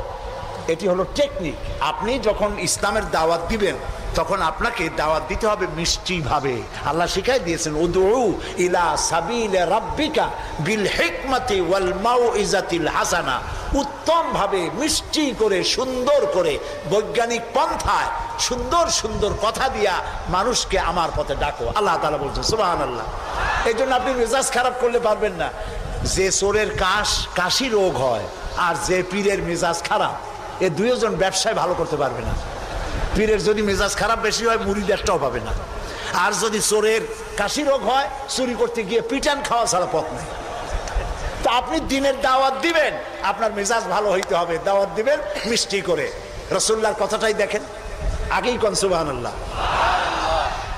এটি হলো টেকনিক। আপনি যখন ইসলামের দাওয়াত দিবেন তখন আপনাকে দাওয়াত দিতে হবে মিষ্টি ভাবে। আল্লাহ শিখাই দিয়েছেন উদউ ইলা সাবিল রাব্বিকা বিল হিকমাতি ওয়াল মাউইজাতিল হাসানা, উত্তম ভাবে মিষ্টি করে সুন্দর করে বৈজ্ঞানিক পন্থায় সুন্দর সুন্দর কথা দিয়া মানুষকে আমার পথে ডাকো। আল্লাহ তাআলা বলছেন সুবহানাল্লাহ। এই জন্য আপনি মেজাজ খারাপ করলে পারবেন না। যে চোরের কাশি রোগ হয় আর যে পীরের মেজাজ খারাপ, এ দুইজন ব্যবসায় ভালো করতে পারবে না। পীরের যদি মেজাজ খারাপ বেশি হয় মুরিদ একটাও পাবে না, আর যদি চোরের কাশি রোগ হয় চুরি করতে গিয়ে পিটান খাওয়া ছাড়া পথ নেই। তো আপনি দিনের দাওয়াত দিবেন, আপনার মেজাজ ভালো হইতে হবে, দাওয়াত দিবেন মিষ্টি করে। রাসূলুল্লাহর কথাটাই দেখেন, আগেই কোন সুবহানাল্লাহ।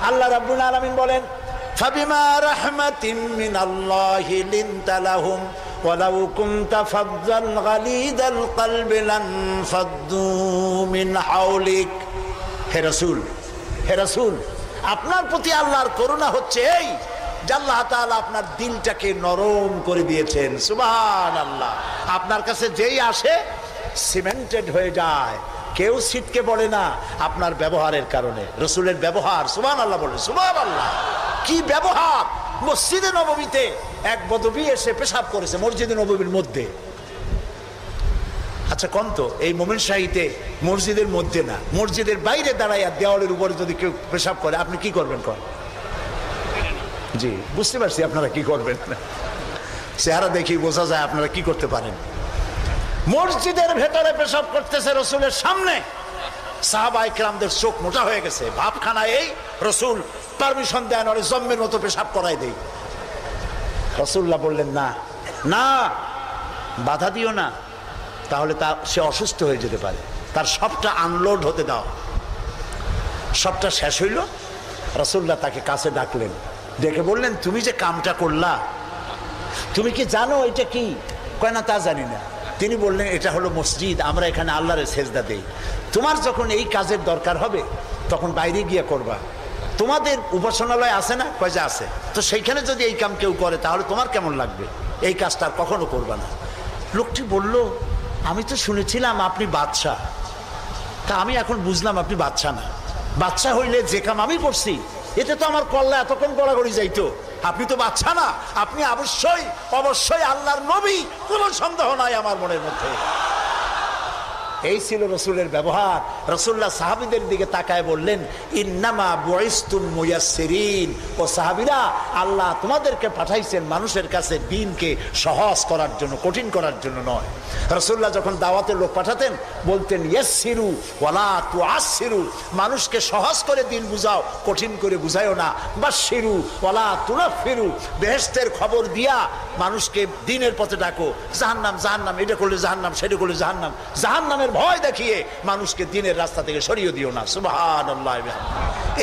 আল্লাহ রাব্বুল আলামিন বলেন ফাবিমা রাহমাতিম মিনাল্লাহি লিনতা লাহুম ওয়ালাউ কুনতা ফাজ্জাল গালিদাল কলবি লানফাদ্দু মিন হাওলিক। হে রাসূল, হে রাসূল, আপনার প্রতি আল্লাহর করুণা হচ্ছে এই যে আল্লাহ তাআলা আপনার দিলটাকে নরম করে দিয়েছেন। সুবহানাল্লাহ। আপনার কাছে যেই আসে সিমেন্টেড হয়ে যায়, কেউ ছিটকে পড়ে না আপনার ব্যবহারের কারণে। রাসূলের ব্যবহার, সুবহানাল্লাহ বলে, সুবহানাল্লাহ। কি ব্যবহার! মসজিদে নববীতে এক বদবী এসে পেশাব করেছে মসজিদে নববীর মধ্যে। আচ্ছা কোন তো এই মোমেন শাহীতে মসজিদের মধ্যে না, মসজিদের বাইরে দাঁড়াইয়া দেওয়ালের উপরে যদি কেউ পেশাব করে আপনি কি করবেন? জি বুঝতে পারছি আপনারা কি করবেন। চেহারা দেখি বোঝা যায় আপনারা কি করতে পারেন। মসজিদের ভেতরে পেশাব করতেছে রাসূলের সামনে, সাহাবায়ে কেরামদের চোখ মোটা হয়ে গেছে, ভাবখানা এই রাসূল পারমিশন দেন ওরে জম্মের মতো পেশাব করাই দেই। রাসূলুল্লাহ বললেন না না, বাধা দিও না, তাহলে সে অসুস্থ হয়ে যেতে পারে, তার সবটা আনলোড হতে দাও। সবটা শেষ হইল, রাসূলুল্লাহ তাকে কাছে ডাকলেন, ডেকে বললেন তুমি যে কামটা করলা তুমি কি জানো এটা কি? কয় না তা জানি না। তিনি বললেন এটা হলো মসজিদ, আমরা এখানে আল্লাহর সেজদা দেই। তোমার যখন এই কাজের দরকার হবে তখন বাইরে গিয়ে করবা। তোমাদের উপাসনালয় আছে না? কয় যে আছে। তো সেইখানে যদি এই কাম কেউ করে তাহলে তোমার কেমন লাগবে? এই কাজটা আর কখনো করবা না। লোকটি বলল আমি তো শুনেছিলাম আপনি বাদশাহ, তা আমি এখন বুঝলাম আপনি বাদশাহ না। বাদশাহ হইলে যে কাম আমি করছি এতে তো আমার কল্লা এতক্ষণ গড়াগড়ি যাইতো। আপনি তো বাদশাহ না, আপনি অবশ্যই অবশ্যই আল্লাহর নবী, কোনো সন্দেহ নাই আমার মনের মধ্যে। এই ছিল রাসূলের ব্যবহার। রাসূলুল্লাহ সাহাবীদের দিকে তাকায় বললেন, ইন্নামা বুইসতুম মুয়াসসিরিন, ও সাহাবীরা, আল্লাহ তোমাদেরকে পাঠাইছেন মানুষের কাছে দ্বীনকে সহজ করার জন্য, কঠিন করার জন্য নয়। রাসূলুল্লাহ যখন দাওয়াতের লোক পাঠাতেন বলতেন, ইয়াসসিরু ওয়ালা তুআসসিরু, মানুষকে সহজ করে দ্বীন বুঝাও, কঠিন করে বুঝায়ও না। বাশশিরু ওয়ালা তুনাফিরু, বেহেশতের খবর দিয়া মানুষকে দ্বীনের পথে ডাকো। জাহান্নাম জাহান্নাম, এটা করলে জাহান্নাম, সেটা করলে জাহান্নাম, জাহান্নামের ভয় দেখিয়ে মানুষকে দ্বীনের রাস্তা থেকে সরিয়ে দিও না। সুবহানাল্লাহ।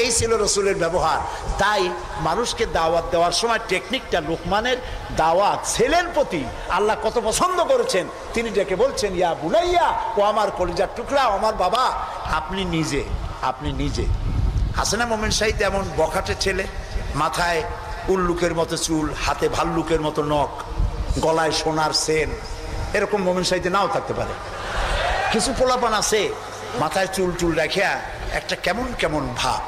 এই ছিল রাসূলের ব্যবহার। তাই মানুষকে দাওয়াত দেওয়ার সময় টেকনিকটা, লোকমানের দাওয়াত ছেলের প্রতি আল্লাহ কত পছন্দ করেছেন। তিনি ডেকে বলছেন, ইয়া বুনাইয়া, ও আমার কলিজার টুকরা, আমার বাবা। আপনি নিজে হাসানা মোমেন সাহিদ এমন বখাটে ছেলে, মাথায় উল্লুকের মতো চুল, হাতে ভাল্লুকের মতো নখ, গলায় সোনার সেন, এরকম মোমেন সাহিদে নাও থাকতে পারে। কিছু পোলাপান আছে মাথায় চুল রাখিয়া একটা কেমন কেমন ভাব,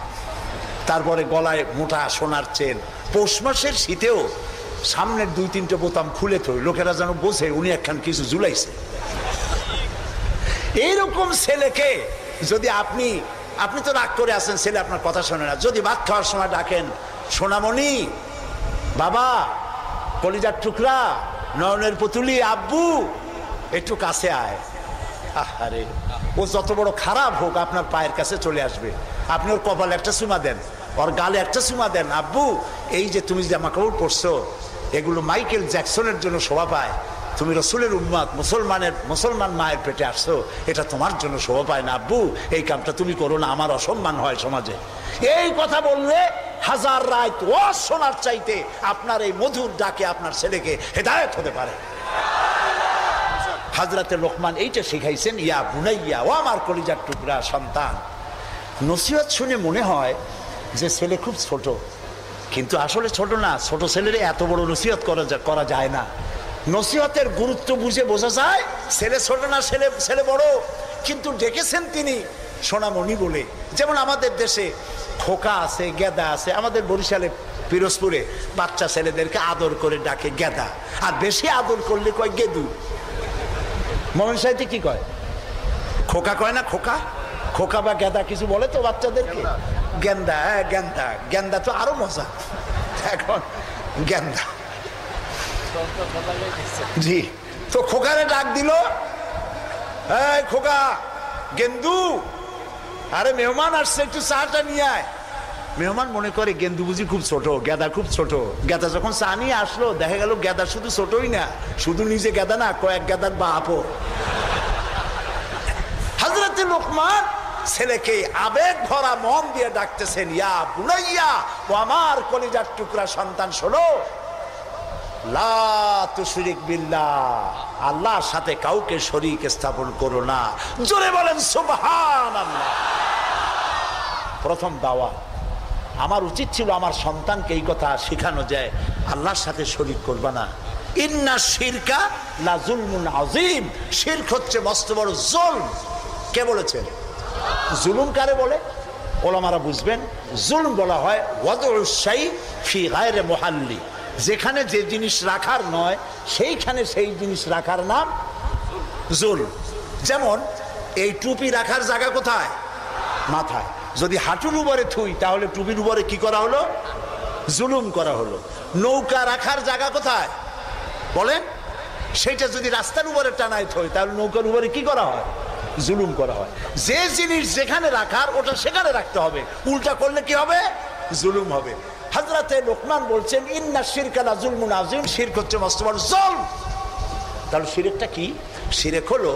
তারপরে গলায় মোটা সোনার চেন, পৌষ মাসের শীতেও সামনের 2-3টে বোতাম খুলে থই, লোকেরা যেন বোঝে উনি একখান কিছু ঝুলাইছে। এইরকম ছেলেকে যদি আপনি তো রাগ করে আছেন, ছেলে আপনার কথা শোনে না, যদি ভাত খাওয়ার সময় ডাকেন, সোনামণি, বাবা, কলিজার টুকরা, নয়নের পুতুলি, আব্বু, একটু কাছে আয়, আরে ও যত বড় খারাপ হোক আপনার পায়ের কাছে চলে আসবে। আপনি ওর কপালে একটা চুমা দেন, ওর গালে একটা চুমা দেন, আব্বু, এই যে তুমি জামা কাপড় পরছো এগুলো মাইকেল জ্যাকসনের জন্য শোভা পায়, তুমি রসুলের উম্মত, মুসলমান মায়ের পেটে আসছো, এটা তোমার জন্য শোভা পায় না আব্বু, এই কামটা তুমি করো না, আমার অসম্মান হয় সমাজে। এই কথা বললে হাজার রাত ও শোনার চাইতে আপনার এই মধুর ডাকে আপনার ছেলেকে হেদায়েত হতে পারে। হযরতে লোকমান এইটা শিখাইছেন, ইয়া বুনাইয়া, ও আমার কলিজার টুকরা সন্তান। নসিহত শুনে মনে হয় যে ছেলে খুব ছোট, কিন্তু আসলে ছোট না। ছোট ছেলের এত বড় নসিহত করা যায় না। নসিহতের গুরুত্ব বুঝে বোঝা যায় ছেলে ছোট না, ছেলে বড়, কিন্তু ডেকেছেন তিনি সোনামণি বলে। যেমন আমাদের দেশে খোকা আছে, গেদা আছে। আমাদের বরিশালে পিরোজপুরে বাচ্চা ছেলেদেরকে আদর করে ডাকে গেদা, আর বেশি আদর করলে কয় গেদু। মোমেন সাহিত্যে কি কয়? খোকা কয় না? খোকা বা গেদা কিছু বলে তো বাচ্চাদেরকে? গেন্দা, গেন্দা তো আরো মজা। এখন গেন্দা, জি। তো খোকারে ডাক দিল, এই খোকা, গেন্দু, আরে মেহমান আসছে, একটু চাটা নিয়ে আয়। মেহমান মনে করে গেন্দু বুঝি খুব ছোট, গেদা খুব ছোট। গেদা যখন চা নিয়ে আসলো, দেখা গেল গেদা শুধু ছোটই না, শুধু নিজে গেদা না, কয়েক গেদার বাপও। হযরতে লোকমান ছেলেকে আবেগ ভরা মন দিয়ে ডাকতেছেন, ইয়া বুনাইয়া, ও আমার কলিজার টুকরা সন্তান, শোনো, লা তুশরিক বিল্লাহ, আল্লাহর সাথে কাউকে শরীক স্থাপন করো না। জোরে বলেন সুবহানাল্লাহ। প্রথম দাওয়াত। আমার উচিত ছিল আমার সন্তানকে এই কথা শেখানো যায়, আল্লাহর সাথে শরীক করবা না। ইন্না শিরকা লা যুলমুন আযীম, শিরক হচ্ছে মস্ত বড় জুলম। কে বলেছেন? জুলুম কারে বলে? ওলামারা বুঝবেন। জুলম বলা হয় ওয়াদউশ শাই ফি গায়রি মুহাল্লি, যেখানে যে জিনিস রাখার নয় সেইখানে সেই জিনিস রাখার নাম জুলম। যেমন এই টুপি রাখার জায়গা কোথায়? মাথায়। যদি হাঁটুর উপরে থুই তাহলে টুপির উপরে কি করা হলো? জুলুম করা হলো। নৌকা রাখার জায়গা কোথায় বলেন? সেইটা যদি রাস্তার উপরে টানায় থই তাহলে নৌকার উপরে কি করা হয়? জুলুম করা হয়। যে জিনিস যেখানে রাখার ওটা সেখানে রাখতে হবে, উল্টা করলে কি হবে? জুলুম হবে। হযরতে লোকমান বলছেন, ইন্না শিরকা লা যুলমুন আযীম, শিরক হচ্ছে মস্ত বড় জুলম। তাহলে শিরকটা কি? শিরক হলো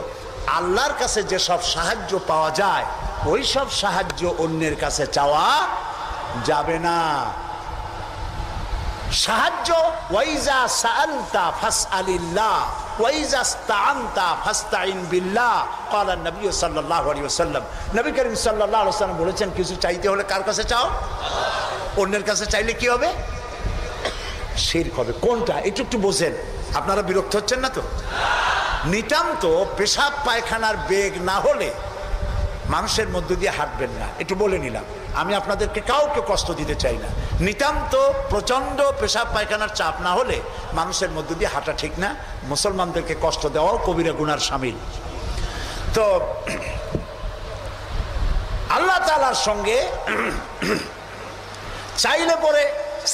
আল্লাহর কাছে যে সব সাহায্য পাওয়া যায় ওই সব সাহায্য অন্যের কাছে চাওয়া যাবে না। সাহায্য, ওয়াইজা সাআলতা ফাসআলিল্লাহ ওয়াইজা ইসতাআনতা ফাসতাইন বিল্লাহ, ক্বালা নবী সাল্লাল্লাহু আলাইহি ওয়াসাল্লাম। নবী করিম সাল্লাল্লাহু আলাইহি ওয়াসাল্লাম বলেছেন, কিছু চাইতে হলে কার কাছে চাও? অন্যের কাছে চাইলে কি হবে? শিরক হবে। কোনটা একটু বোঝেন। আপনারা বিরক্ত হচ্ছেন না তো? নিতান্ত পেশাব পায়খানার বেগ না হলে মানুষের মধ্য দিয়ে হাঁটবেন না, একটু বলে নিলাম। আমি আপনাদেরকে কাউকে কষ্ট দিতে চাই না। নিতান্ত প্রচন্ড পেশাব পায়খানার চাপ না হলে মানুষের মধ্য দিয়ে হাঁটা ঠিক না। মুসলমানদেরকে কষ্ট দেওয়াও কবিরা গুনার শামিল। তো আল্লাহ তাআলার সঙ্গে চাইলে পরে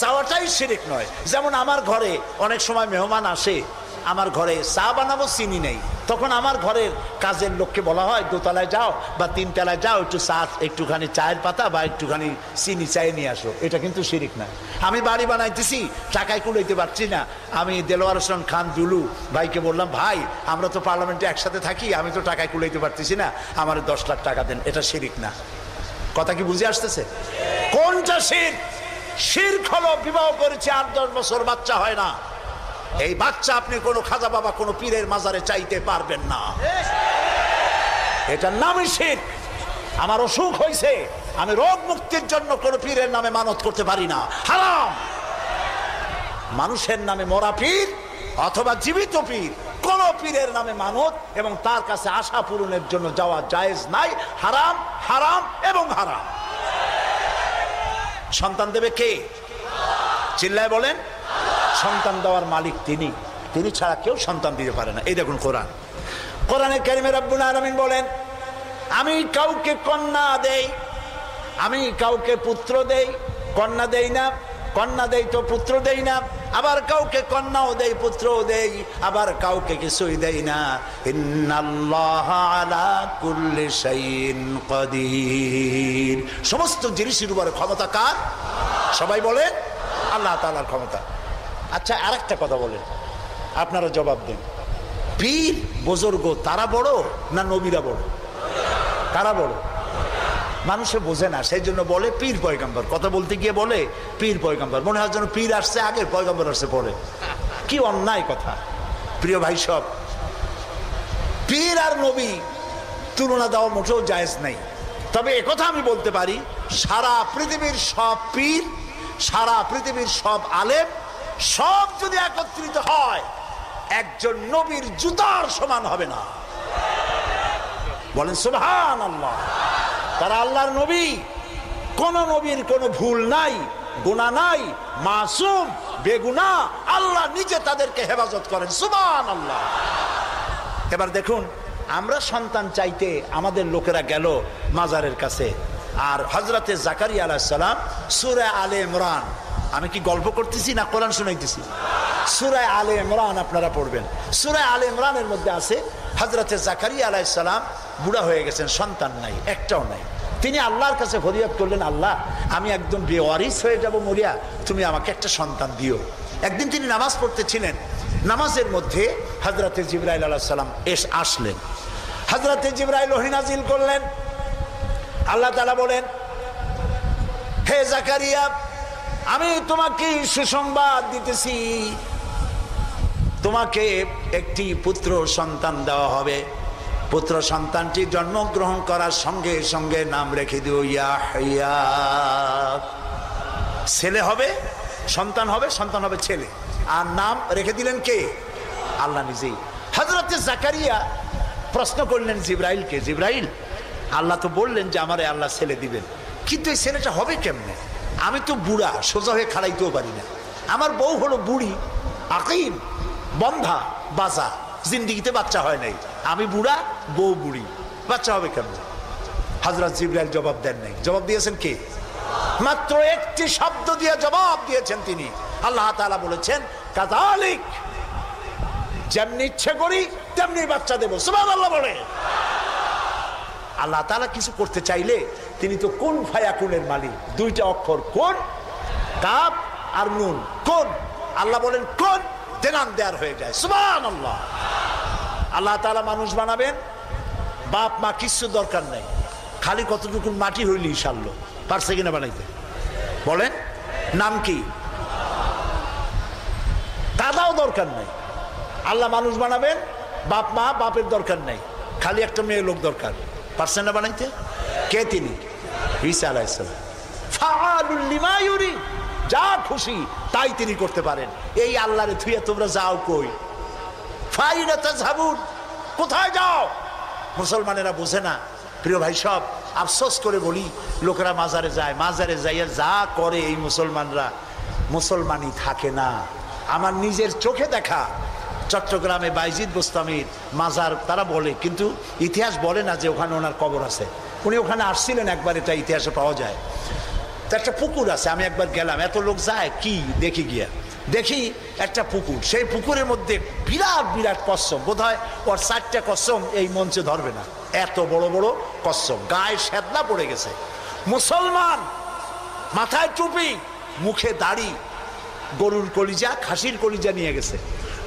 চাওয়াটাই শিরক নয়। যেমন আমার ঘরে অনেক সময় মেহমান আসে, আমার ঘরে চা বানাবো, চিনি নেই, তখন আমার ঘরের কাজের লোককে বলা হয় দোতলায় যাও বা তিনতলায় যাও, একটু চা, একটুখানি চায়ের পাতা বা একটুখানি চিনি চায়ে নিয়ে আসো। এটা কিন্তু শিরক না। আমি বাড়ি বানাইতেছি, টাকায় কুলাইতে পারছি না, আমি দেলোয়ার হোসেন খান দুলু ভাইকে বললাম, ভাই আমরা তো পার্লামেন্টে একসাথে থাকি, আমি তো টাকায় কুলাইতে পারতেছি না, আমার 10 লাখ টাকা দেন। এটা শিরক না। কথা কি বুঝে আসতেছে? কোনটা শিরক? শিরক হলো বিবাহ করেছে 8-10 বছর বাচ্চা হয় না, এই বাচ্চা আপনি কোনো খাজা বাবা কোনো পীরের মাজারে চাইতে পারবেন না, এটার নামই শিরক। আমার অসুখ হয়েছে, আমি রোগ মুক্তির জন্য কোনো পীরের নামে মানত করতে পারি না, হারাম। মানুষের নামে মরা পীর অথবা জীবিত পীর, কোন পীরের নামে মানত এবং তার কাছে আশা পূরণের জন্য যাওয়া জায়েজ নাই, হারাম, হারাম এবং হারাম। সন্তান দেবে কে? চিল্লায় বলেন। সন্তান দেওয়ার মালিক তিনি, তিনি ছাড়া কেউ সন্তান দিতে পারে না। এই দেখুন কোরআন, কোরআনে কারিমে রব্বুল আলামিন বলেন, আমি কাউকে কন্যা দেই, আমি কাউকে পুত্র দেই, কন্যা দেই না, কন্যা দেই তো পুত্র দেই না, আবার কাউকে কন্যাও দেই পুত্রও দেই, আবার কাউকে কিছুই দেই না। ইন্নাল্লাহা আলা কুল্লি শাইইন কাদির। সমস্ত জিনিসের উপরে ক্ষমতা কার? সবাই বলেন আল্লাহ তাআলার ক্ষমতা। আচ্ছা, আরেকটা কথা বলেন, আপনারা জবাব দেন, পীর বুজুর্গ তারা বড় না নবীরা বড়? কারা বড়? মানুষে বোঝে না, সেই জন্য বলে পীর পয়গম্বর। কথা বলতে গিয়ে বলে পীর পয়গম্বর, মনে হয় যেন পীর আসছে আগে, পয়গম্বর আসছে পরে। কি অন্যায় কথা। প্রিয় ভাই সব, পীর আর নবী তুলনা দেওয়া মোটেও জায়েজ নাই। তবে একথা আমি বলতে পারি, সারা পৃথিবীর সব পীর, সারা পৃথিবীর সব আলেম সব যদি একত্রিত হয়, একজন নবীর জুতার সমান হবে না। বলেন সুবহানাল্লাহ। তারা আল্লাহর নবী, কোন নবীর কোনো ভুল নাই, গুনাহ নাই, মাসুম, বেগুনাহ, আল্লাহ নিজে তাদেরকে হেফাজত করেন। সুবহানাল্লাহ। এবার দেখুন, আমরা সন্তান চাইতে আমাদের লোকেরা গেল মাজারের কাছে, আর হযরতে জাকারিয়া আলাইহিস সালাম সূরা আলে ইমরান, আমি কি গল্প করতেছি না কোরআন শুনাইতেছি? সূরা আলে ইমরান আপনারা পড়বেন। সূরা আলে ইমরানের মধ্যে আছে হযরতে জাকারিয়া আলাইহিস সালাম বুড়া হয়ে গেছেন, সন্তান নাই, একটাও নাই। তিনি আল্লাহর কাছে ফরিয়াদ করলেন, আল্লাহ আমি একদম বেওয়ারিস হয়ে যাব মরিয়া, তুমি আমাকে একটা সন্তান দিও। একদিন তিনি নামাজ পড়তেছিলেন, নামাজের মধ্যে হযরতে জিবরাইল আলাইহিস সালাম আসলেন। হযরতে জিবরাইল ওহী নাজিল করলেন। আল্লাহ তাআলা বলেন, হে জাকারিয়া, আমি তোমাকে সুসংবাদ দিতেছি, তোমাকে একটি পুত্র সন্তান দেওয়া হবে। পুত্র সন্তানটি জন্মগ্রহণ করার সঙ্গে সঙ্গে নাম রেখে দিও ইয়াহইয়া। ছেলে হবে, সন্তান হবে, সন্তান হবে ছেলে, আর নাম রেখে দিলেন কে? আল্লাহ নিজেই। হযরতে জাকারিয়া প্রশ্ন করলেন জিবরাইলকে, জিবরাইল, আল্লাহ তো বললেন যে আমারে আল্লাহ ছেলে দিবেন, কিন্তু এই ছেলেটা হবে কেমনে? আমি তো বুড়া, সোজা হয়ে খাড়াইতেও পারি না, আমার বউ হলো বুড়ি, আকিম, বন্ধা, বাজা, জিন্দিগিতে বাচ্চা হয় নাই, আমি বুড়া, বউ বুড়ি, বাচ্চা হবে কেমনে? হযরত জিবরাইল জবাব দেন নাই। জবাব দিয়েছেন কে? মাত্র একটি শব্দ দিয়ে জবাব দিয়েছেন তিনি। আল্লাহ তাআলা বলেছেন, কাযালিক, যেমনি ইচ্ছে করি তেমনি বাচ্চা দেব। সুবহানাল্লাহ বলে। আল্লাহ তাআলা কিছু করতে চাইলে তিনি তো কুন ফায়াকুনের মালিক। দুইটা অক্ষর, কোন, কাফ আর নুন, কোন। আল্লাহ বলেন কোন, দেনান দেয়ার হয়ে যায়। সুবহানাল্লাহ। আল্লাহ তাআলা মানুষ বানাবেন, বাপ মা কিছু দরকার নাই, খালি কতটুকু মাটি হইলি সারলো, পারছে কিনা বানাইতে? বলেন, নাম কি? কাদাও দরকার নাই। আল্লাহ মানুষ বানাবেন, বাপ মা, বাপের দরকার নাই, খালি একটা মেয়ে লোক দরকার, পারছেন না বানাইতে? কে তিনি? ঈসা আলাইহিস সালাম। ফাআলুল লিমা ইউরি, যা খুশি তাই তিনি করতে পারেন। এই আল্লাহরে থুইয়া তোমরা যাও কই? ফাইনা তাযহাবুন, কোথায় যাও? মুসলমানেরা বোঝে না। প্রিয় ভাই সব, আফসোস করে বলি, লোকেরা মাজারে যায়, মাজারে যাইয়া যা করে এই মুসলমানরা, মুসলমানই থাকে না। আমার নিজের চোখে দেখা চট্টগ্রামে বাইজিদ বোস্তামির মাজার তারা বলে, কিন্তু ইতিহাস বলে না যে ওখানে ওনার কবর আছে। উনি ওখানে আসছিলেন একবার, এটা ইতিহাসে পাওয়া যায়। তো একটা পুকুর আছে, আমি একবার গেলাম, এত লোক যায় কি দেখি, গিয়া দেখি একটা পুকুর, সেই পুকুরের মধ্যে বিরাট বিরাট কচ্ছপ, বোধ হয় ওর 4টা কচ্ছপ এই মঞ্চে ধরবে না, এত বড় বড় কচ্ছপ, গায়ে সেদলা পড়ে গেছে। মুসলমান, মাথায় টুপি, মুখে দাড়ি, গরুর কলিজা খাসির কলিজা নিয়ে গেছে,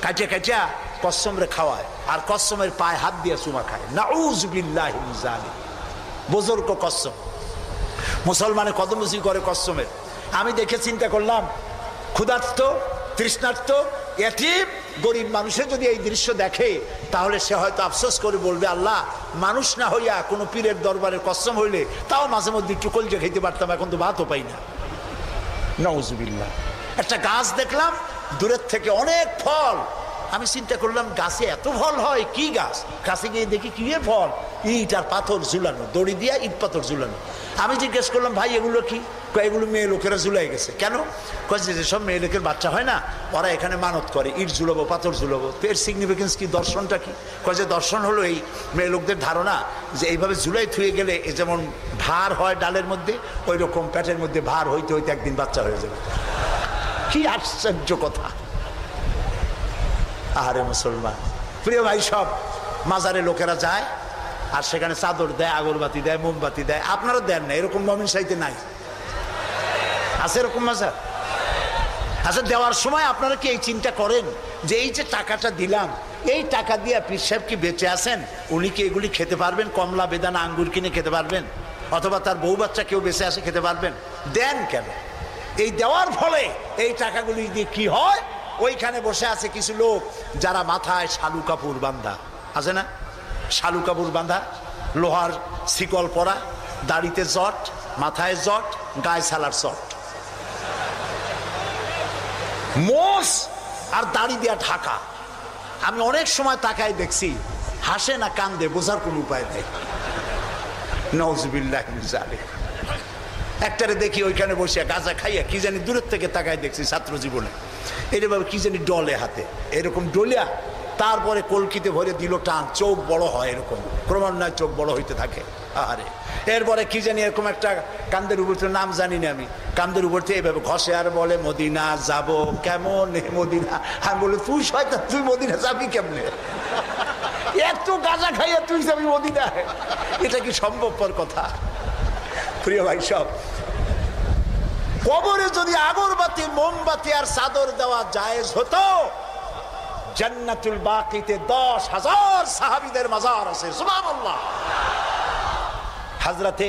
কাটিয়া কাটিয়া কচ্ছমরে খাওয়ায়, আর কচ্ছমের পায়ে হাত দিয়ে চুমা খায়। নাউজ বিল্লাহি মিন যালিক। বুজুর্গ কচ্ছম, মুসলমানে কদমুচি করে কচ্ছমের। আমি দেখে চিন্তা করলাম, ক্ষুধার্ত, তৃষ্ণার্ত, এতিম, গরিব মানুষের যদি এই দৃশ্য দেখে, তাহলে সে হয়তো আফসোস করে বলবে, আল্লাহ, মানুষ না হইয়া কোনো পীরের দরবারে কচ্ছম হইলে তাও মাঝে মধ্যে একটু কলিজা খেতে পারতাম, এখন তো ভাতও পাই না। নাউজুবিল্লাহ। একটা গাছ দেখলাম দূরের থেকে, অনেক ফল। আমি চিন্তা করলাম, গাছে এত ফল হয়, কি গাছ? কাছে গিয়ে দেখি কি ফল, ইট আর পাথর ঝুলানো, দড়ি দিয়া ইট পাথর ঝুলানো। আমি জিজ্ঞেস করলাম, ভাই এগুলো কি? এগুলো মেয়ে লোকেরা ঝুলাই গেছে। কেন? যেসব মেয়ে লোকের বাচ্চা হয় না, ওরা এখানে মানত করে, ইট ঝুলাবো, পাথর ঝুলাবো। তো এর সিগনিফিকেন্স কি, দর্শনটা কি? যে দর্শন হলো এই মেয়ে লোকদের ধারণা যে এইভাবে ঝুলাই থুয়ে গেলে এ যেমন ভার হয় ডালের মধ্যে, ওই রকম পেটের মধ্যে ভার হইতে হইতে একদিন বাচ্চা হয়ে যাবে। কি আশ্চর্য কথা! আহারে মুসলমান, প্রিয় ভাই, সব মাজারে লোকেরা যায় আর সেখানে চাদর দেয়, আগরবাতি দেয়, মোমবাতি দেয়। আপনারা দেন না, এরকম মমিন সাইতে নাই? আছে এরকম মাজার? আচ্ছা, দেওয়ার সময় আপনারা কি এই চিন্তা করেন যে এই যে টাকাটা দিলাম, এই টাকা দিয়ে পীর সাহেব কি বেঁচে আছেন? উনি কি এগুলি খেতে পারবেন? কমলা, বেদানা, আঙ্গুর কিনে খেতে পারবেন? অথবা তার বউ বাচ্চা কেউ বেঁচে আসে খেতে পারবেন? দেন কেন? এই দেওয়ার ফলে এই টাকাগুলি দিয়ে কি হয়? ওইখানে বসে আছে কিছু লোক যারা মাথায় শালু কাপড় বাঁধা, আছে না? শালু কাপড় বাঁধা, লোহার শিকল পরা, দাড়িতে জট, মাথায় জট, গায়ে সালার চট, মোষ আর দাড়ি দিয়া ঢাকা। আমি অনেক সময় তাকায় দেখছি, হাসে না কান্দে বোঝার কোন উপায় নেই। নাউজুবিল্লাহি মিন যালিক। একটারে দেখি ওইখানে বসে গাঁজা খাইয়া কি জানি দূরের থেকে তাকায় দেখছি, ছাত্র জীবনে এরভাবে কি জানি ডলে হাতে, এরকম ডলিয়া তারপরে কলকিতে ভরে দিল টান, চোখ বড় হয়, এরকম ক্রমান্বয়ে চোখ বড় হইতে থাকে। আরে এরপরে কি জানি এরকম একটা কান্দের উপর, নাম জানি না আমি, কান্দের উপর থেকে এভাবে ঘষে আর বলে, মদিনা যাব কেমন মদিনা। আমি বলি, তুই শয়তান, তুই মদিনা যাবি কেমনে? এত গাঁজা খাইয়া তুই যাবি মদিনা? এটা কি সম্ভবপর কথা? প্রিয় ভাই, সব কবরে যদি আগরবাতি, মোমবাতি আর চাদর দেওয়া জায়েজ হতো, জান্নাতুল বাকিতে 10,000 সাহাবীদের মাজার আছে। সুবহানাল্লাহ। হযরতে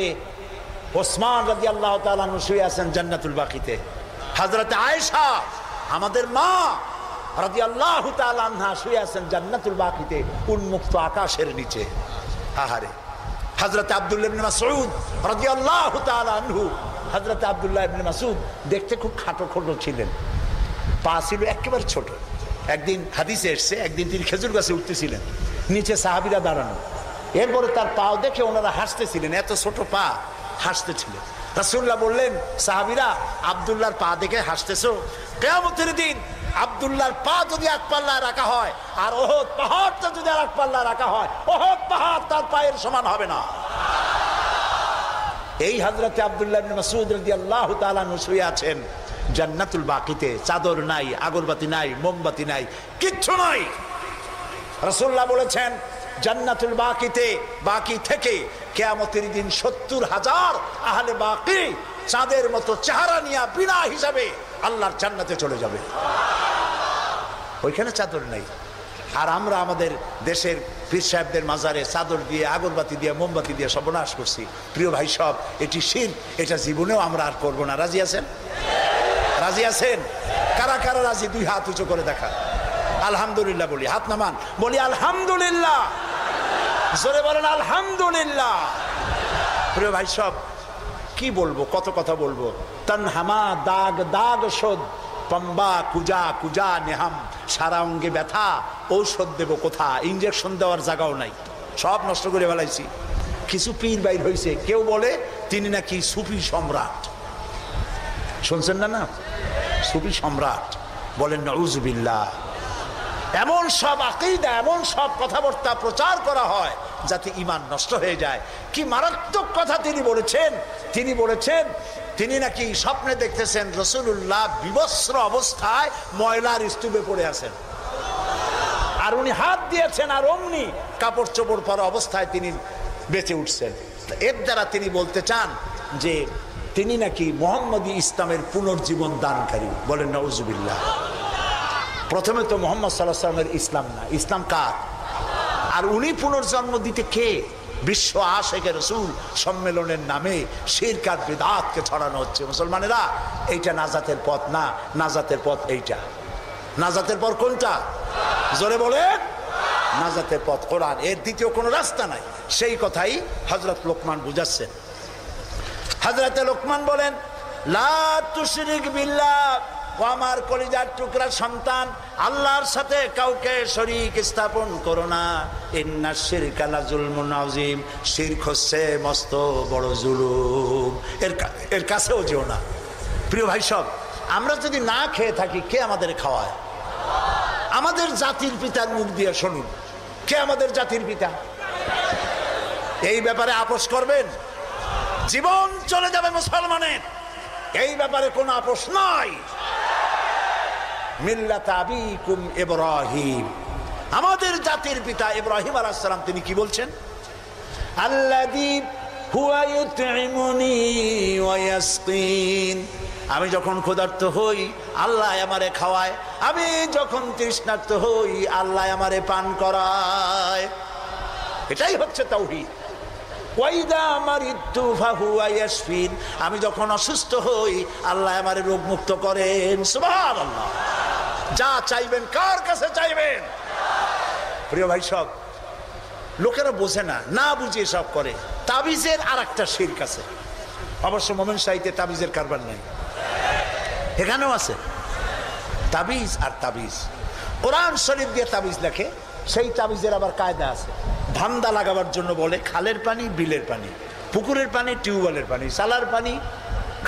ওসমান রাদিয়াল্লাহু তাআলা আনহু শুয়ে আছেন জান্নাতুল বাকিতে। হযরতে আয়েশা আমাদের মা রাদিয়াল্লাহু তাআলা আনহা শুয়ে আছেন জান্নাতুল বাকিতে, উন্মুক্ত আকাশের নিচে। আহারে হযরতে আব্দুল্লাহ ইবনে মাসউদ রাদিয়াল্লাহু তাআলা আনহু, হযরতে আব্দুল্লাহ ইবনে মাসউদ দেখতে খুব খাটো খোটো ছিলেন, পা ছিল একেবারে ছোট। একদিন হাদিসে এসছে, একদিন তিনি খেজুর গাছে উঠতেছিলেন, নিচে সাহাবীরা দাঁড়ানো, এরপরে তার পাও দেখে ওনারা হাসতেছিলেন, এত ছোট পা, হাসতেছিলেন। রাসূলুল্লাহ বললেন, সাহাবীরা, আব্দুল্লাহর পা দেখে হাসতেছো? কিয়ামতের দিন আব্দুল্লাহর পা যদি এক পাল্লায় রাখা হয় আর ওহদ পাহাড়টা যদি আর এক পাল্লায় রাখা হয়, ওহদ পাহাড় তার পায়ের সমান হবে না। এই হযরতে আব্দুল্লাহ ইবনে মাসউদ রাদিয়াল্লাহু তাআলা আনহু শুয়ে আছেন জান্নাতুল বাকিতে, চাদর নাই, আগরবাতি নাই, মোমবাতি নাই, কিচ্ছু নাই। রাসূলুল্লাহ বলেছেন, জান্নাতুল বাকিতে, বাকি থেকে কিয়ামতের দিন 70,000 আহলে বাকি চাঁদের মতো চেহারা নিয়ে বিনা হিসাবে আল্লাহর জান্নাতে চলে যাবে। ওইখানে চাদর নেই, আর আমরা আমাদের দেশের পীর সাহেবদের মাজারে চাদর দিয়ে, আগরবাতি দিয়ে, মোমবাতি দিয়ে সর্বনাশ করছি। প্রিয় ভাই, সব এটি শিরক, এটা জীবনেও আমরা আর করবো না। রাজি আছেন? রাজি আছেন? কারা কারা রাজি? 2 হাত উঁচু করে দেখা। আলহামদুলিল্লাহ বলি, হাত নামান, বলি আলহামদুলিল্লাহ, জোরে বলেন আলহামদুলিল্লাহ। প্রিয় ভাই, সব কি বলবো, কত কথা বলবো। তনহামা দাগ দাগ শোধ, পম্বা কুজা কুজা নেহাম, সারা অঙ্গে ব্যথা, ঔষধ দেবো কোথা, ইঞ্জেকশন দেওয়ার জায়গাও নাই, সব নষ্ট করে ফেলাইছি। কিছু পীর বাইর হয়েছে, কেউ বলে তিনি নাকি সুফি সম্রাট, শুনছেন না? না, সুফি সম্রাট বলেন, নাউজুবিল্লাহ। এমন সব আকীদা, এমন সব কথাবার্তা প্রচার করা হয়, যাতে ঈমান নষ্ট হয়ে যায়। কি মারাত্মক কথা তিনি বলেছেন! তিনি নাকি স্বপ্নে দেখতেছেন রাসূলুল্লাহ বিবস্ত্র অবস্থায় ময়লার স্তূপে পড়ে আছেন, আর উনি হাত দিয়েছেন, আর অমনি কাপড় চোপড় পরা অবস্থায় তিনি বেঁচে উঠছেন। এর দ্বারা তিনি বলতে চান যে তিনি নাকি মুহাম্মদী ইসলামের পুনর্জীবন দানকারী। বলেন নাউজুবিল্লাহ। প্রথমে তো মুহাম্মদ সাল্লাল্লাহু আলাইহি ওয়াসাল্লামের ইসলাম না, ইসলাম কার? আর উনি পুনর্জন্ম দিতে কে? বিশ্ব আশিকে রাসূল সম্মেলনের নামে শিরক আর বিদআতকে ছড়ানো হচ্ছে। মুসলমানেরা, এইটা নাজাতের পথ না, নাজাতের পথ এইটা। নাজাতের পথ কোনটা? জোরে বলেন। নাজাতের পথ কোরআন, এর দ্বিতীয় কোনো রাস্তা নাই। সেই কথাই হযরত লোকমান বুঝাচ্ছেন। হযরত লোকমান বলেন, লা তুশরিক বিল্লাহ, ও আমার কলিজার টুকরা সন্তান, আল্লাহর সাথে কাউকে শরীক স্থাপন করো না। ইন্নাশ শিরকা লাযুলমুন আযীম, শিরক হচ্ছে মস্ত বড় জুলুম, এর কাছেও যেও না। প্রিয় ভাই সব, আমরা যদি না খেয়ে থাকি, কে আমাদের খাওয়ায়? আমাদের জাতির পিতার মুখ দিয়ে শুনুন, কে আমাদের জাতির পিতা? এই ব্যাপারে আপোষ করবেন? জীবন চলে যাবে মুসলমানের, এই ব্যাপারে কোনো আপোষ নাই। মিল্লাত আবিকুম ইব্রাহিম, আমাদের জাতির পিতা ইব্রাহিম আলাইহিস সালাম, তিনি কি বলছেন? আল্লাযী হুয়া ইউতঈমুনি ওয়া ইয়াসকিন, আমি যখন ক্ষুধার্ত হই আল্লাহ আমারে খাওয়ায়, আমি যখন তৃষ্ণার্ত হই আল্লাহ আমারে পান করায়। এটাই হচ্ছে তাওহীদ। ওয়াইদা মারিদতু ফাহুয়া ইয়াশফিন, আমি যখন অসুস্থ হই আল্লাহ আমারে রোগ মুক্ত করেন। সুবহানাল্লাহ। যা চাইবেন কার কাছে চাইবেন? প্রিয় ভাই সব, লোকেরা বোঝে না, না বুঝে সব করে। তাবিজের আর একটা শিরক আছে। অবশ্য মোমেন সাহিত্যে তাবিজের কারবার নাই, এখানেও আছে তাবিজ। আর তাবিজ কোরআন শরীফ দিয়ে তাবিজ লেখে, সেই তাবিজের আবার কায়দা আছে। ধান্দা লাগাবার জন্য বলে খালের পানি, বিলের পানি, পুকুরের পানি, টিউবওয়েলের পানি, সালার পানি,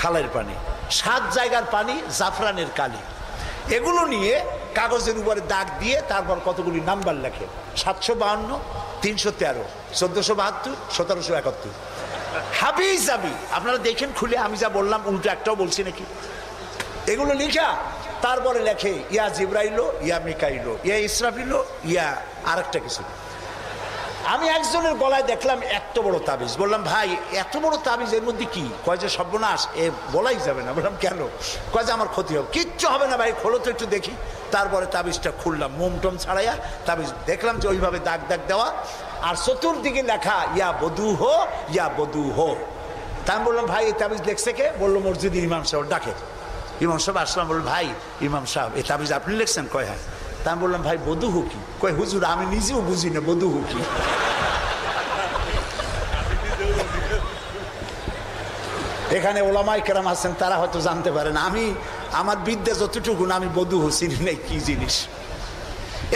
খালের পানি, 7 জায়গার পানি, জাফরানের কালি, এগুলো নিয়ে কাগজের উপরে দাগ দিয়ে তারপর কতগুলি নাম্বার লেখে। 752, 313, 1472, 1771। হাবি জাবি আপনারা দেখেন খুলে, আমি যা বললাম উল্টো একটাও বলছি নাকি? এগুলো লিখা তারপরে লেখে ইয়া জিব্রাইল, ইয়া মিকাইল, ইয়া ইসরাফিল, ইয়া আরেকটা কিছু। আমি একজনের গলায় দেখলাম এত বড় তাবিজ, বললাম ভাই এত বড় তাবিজ, এর মধ্যে কি? কয় যে সর্বনাশ, এ বলাই যাবে না। বললাম কেন? কয় যে আমার ক্ষতি হবে। কিচ্ছু হবে না ভাই, খোলো তো একটু দেখি। তারপরে তাবিজটা খুললাম, মোমটম ছাড়াইয়া তাবিজ দেখলাম যে ওইভাবে দাগ দাগ দেওয়া, আর চতুর্দিকে লেখা ইয়া বধু হো, ইয়া বধু হো। তা আমি বললাম ভাই এই তাবিজ লিখছে কে? বললো মসজিদের ইমাম সাহেব। ডাকে ইমাম সাহেব আসলাম, বলল ভাই ইমাম সাহেব এই তাবিজ আপনি লিখছেন? কয় হ্যাঁ। তা আমি বললাম ভাই বধু হো কি? কয় হুজুর আমি নিজেও বুঝি না বধু হো কি। এখানে ওলামায়ে কেরাম আছেন, তারা হয়তো জানতে পারেন, আমি আমার বিদ্যা যতটুকু না, আমি বধু হোসিন নেই কি জিনিস।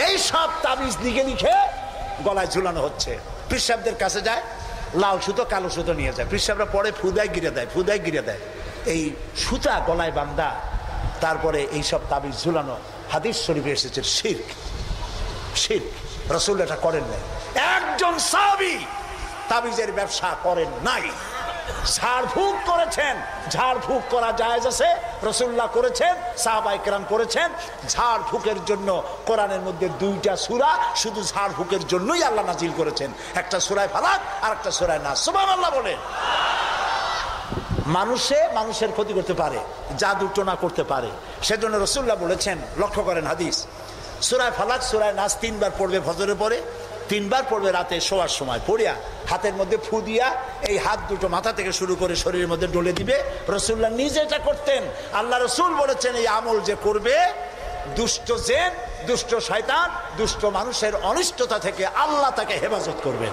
এই সব তাবিজ লিখে লিখে গলায় ঝুলানো হচ্ছে। পীর সাহেবদের কাছে যায়, লাল সুতো কালো সুতো নিয়ে যায়, পীর সাহেবরা পরে ফুদায় গিরে দেয়, ফুদায় গিরে দেয়। এই সুতা গলায় বান্ধা, তারপরে এই সব তাবিজ ঝুলানো। হাদিস শরীফে এসেছে শিরক। শিরক রাসূল এটা করেন নাই, একজন সাহাবী তাবিজের ব্যবসা করেন নাই। ঝাড়ফুঁক করেছেন, ঝাড়ফুঁক করা জায়েজ আছে, রাসূলুল্লাহ করেছেন, সাহাবায়ে কেরাম করেছেন। ঝাড়ফুঁকের জন্য কোরআনের মধ্যে 2টা সূরা শুধু ঝাড়ফুঁকের জন্যই আল্লাহ নাজিল করেছেন, একটা সূরা ফালাক আর একটা সূরা নাস। সুবহানাল্লাহ বলেন। মানুষের ক্ষতি করতে পারে, জাদু টোনা করতে পারে, সেজন্য রাসূলুল্লাহ বলেছেন, লক্ষ্য করেন হাদিস, সূরা ফালাক সূরা নাস 3 বার পড়বে ফজরের পরে, 3 বার পড়বে রাতে শোয়ার সময়। পড়িয়া হাতের মধ্যে ফু দিয়া এই হাত দুটো মাথা থেকে শুরু করে শরীরের মধ্যে ডলে দিবে। রাসূলুল্লাহ নিজে এটা করতেন। আল্লাহ রাসূল বলেছেন এই আমল যে করবে, দুষ্ট জিন, দুষ্ট শয়তান, দুষ্ট মানুষের অনিষ্টতা থেকে আল্লাহ তাকে হেফাজত করবেন।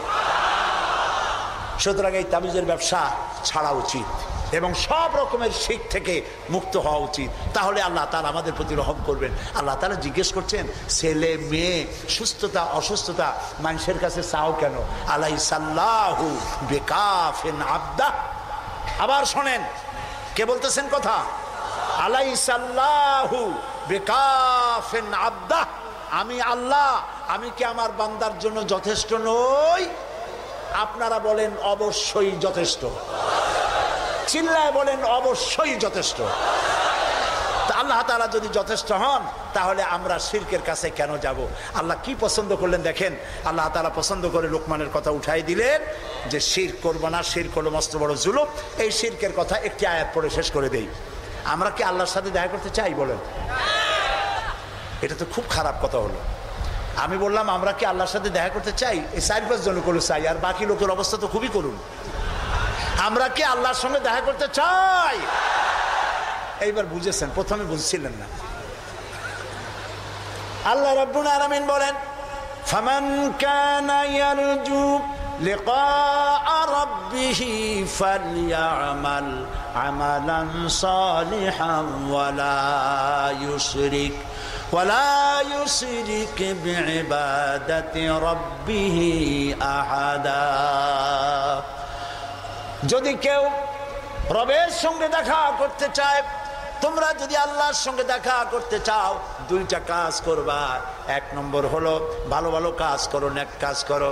সুতরাং এই তাবিজের ব্যবসা ছাড়া উচিত এবং সব রকমের শিরক থেকে মুক্ত হওয়া উচিত। তাহলে আল্লাহ তাআলা আমাদের প্রতি রহম করবেন। আল্লাহ তাআলা জিজ্ঞেস করছেন, ছেলে মেয়ে সুস্থতা অসুস্থতা মানুষের কাছে চাও কেন? আলাইসাল্লাহু বিকাফিন আবদা। আবার শোনেন কে বলতেছেন কথা, আলাইসাল্লাহু বিকাফিন আবদা। আমি আল্লাহ, আমি কি আমার বান্দার জন্য যথেষ্ট নই? আপনারা বলেন অবশ্যই যথেষ্ট, চিল্লায় বলেন অবশ্যই যথেষ্ট। আল্লাহ তাআলা যদি যথেষ্ট হন তাহলে আমরা শিরকের কাছে কেন যাব? আল্লাহ কি পছন্দ করলেন দেখেন, আল্লাহ তাআলা পছন্দ করে লোকমানের কথা উঠাই দিলেন যে শিরক করব না, শিরক হলো মস্ত বড় জুলুম। এই শিরকের কথা একটি আয়াত পড়ে শেষ করে দেই। আমরা কি আল্লাহর সাথে দেখা করতে চাই বলেন? এটা তো খুব খারাপ কথা হলো। আমি বললাম আমরা কি আল্লাহর সাথে দেখা করতে চাই? এই 4-5 জন করলো চাই, আর বাকি লোকের অবস্থা তো খুবই করুন। আমরা কি আল্লাহর সঙ্গে দেখা করতে চাই? এইবার বুঝেছেন, প্রথমে বুঝছিলেন না। আল্লাহ রাব্বুল আলামিন বলেন ফামান কানা ইয়ারজু লিকা রাব্বিহি ফালইআমাল আমালান সালিহান ওয়ালা ইউশরিক বিইবাদাতি রাব্বিহি আহাদা। যদি কেউ রবের সঙ্গে দেখা করতে চায়, তোমরা যদি আল্লাহর সঙ্গে দেখা করতে চাও, 2টা কাজ করবা। 1 নম্বর হলো ভালো ভালো কাজ করো, নেক কাজ করো।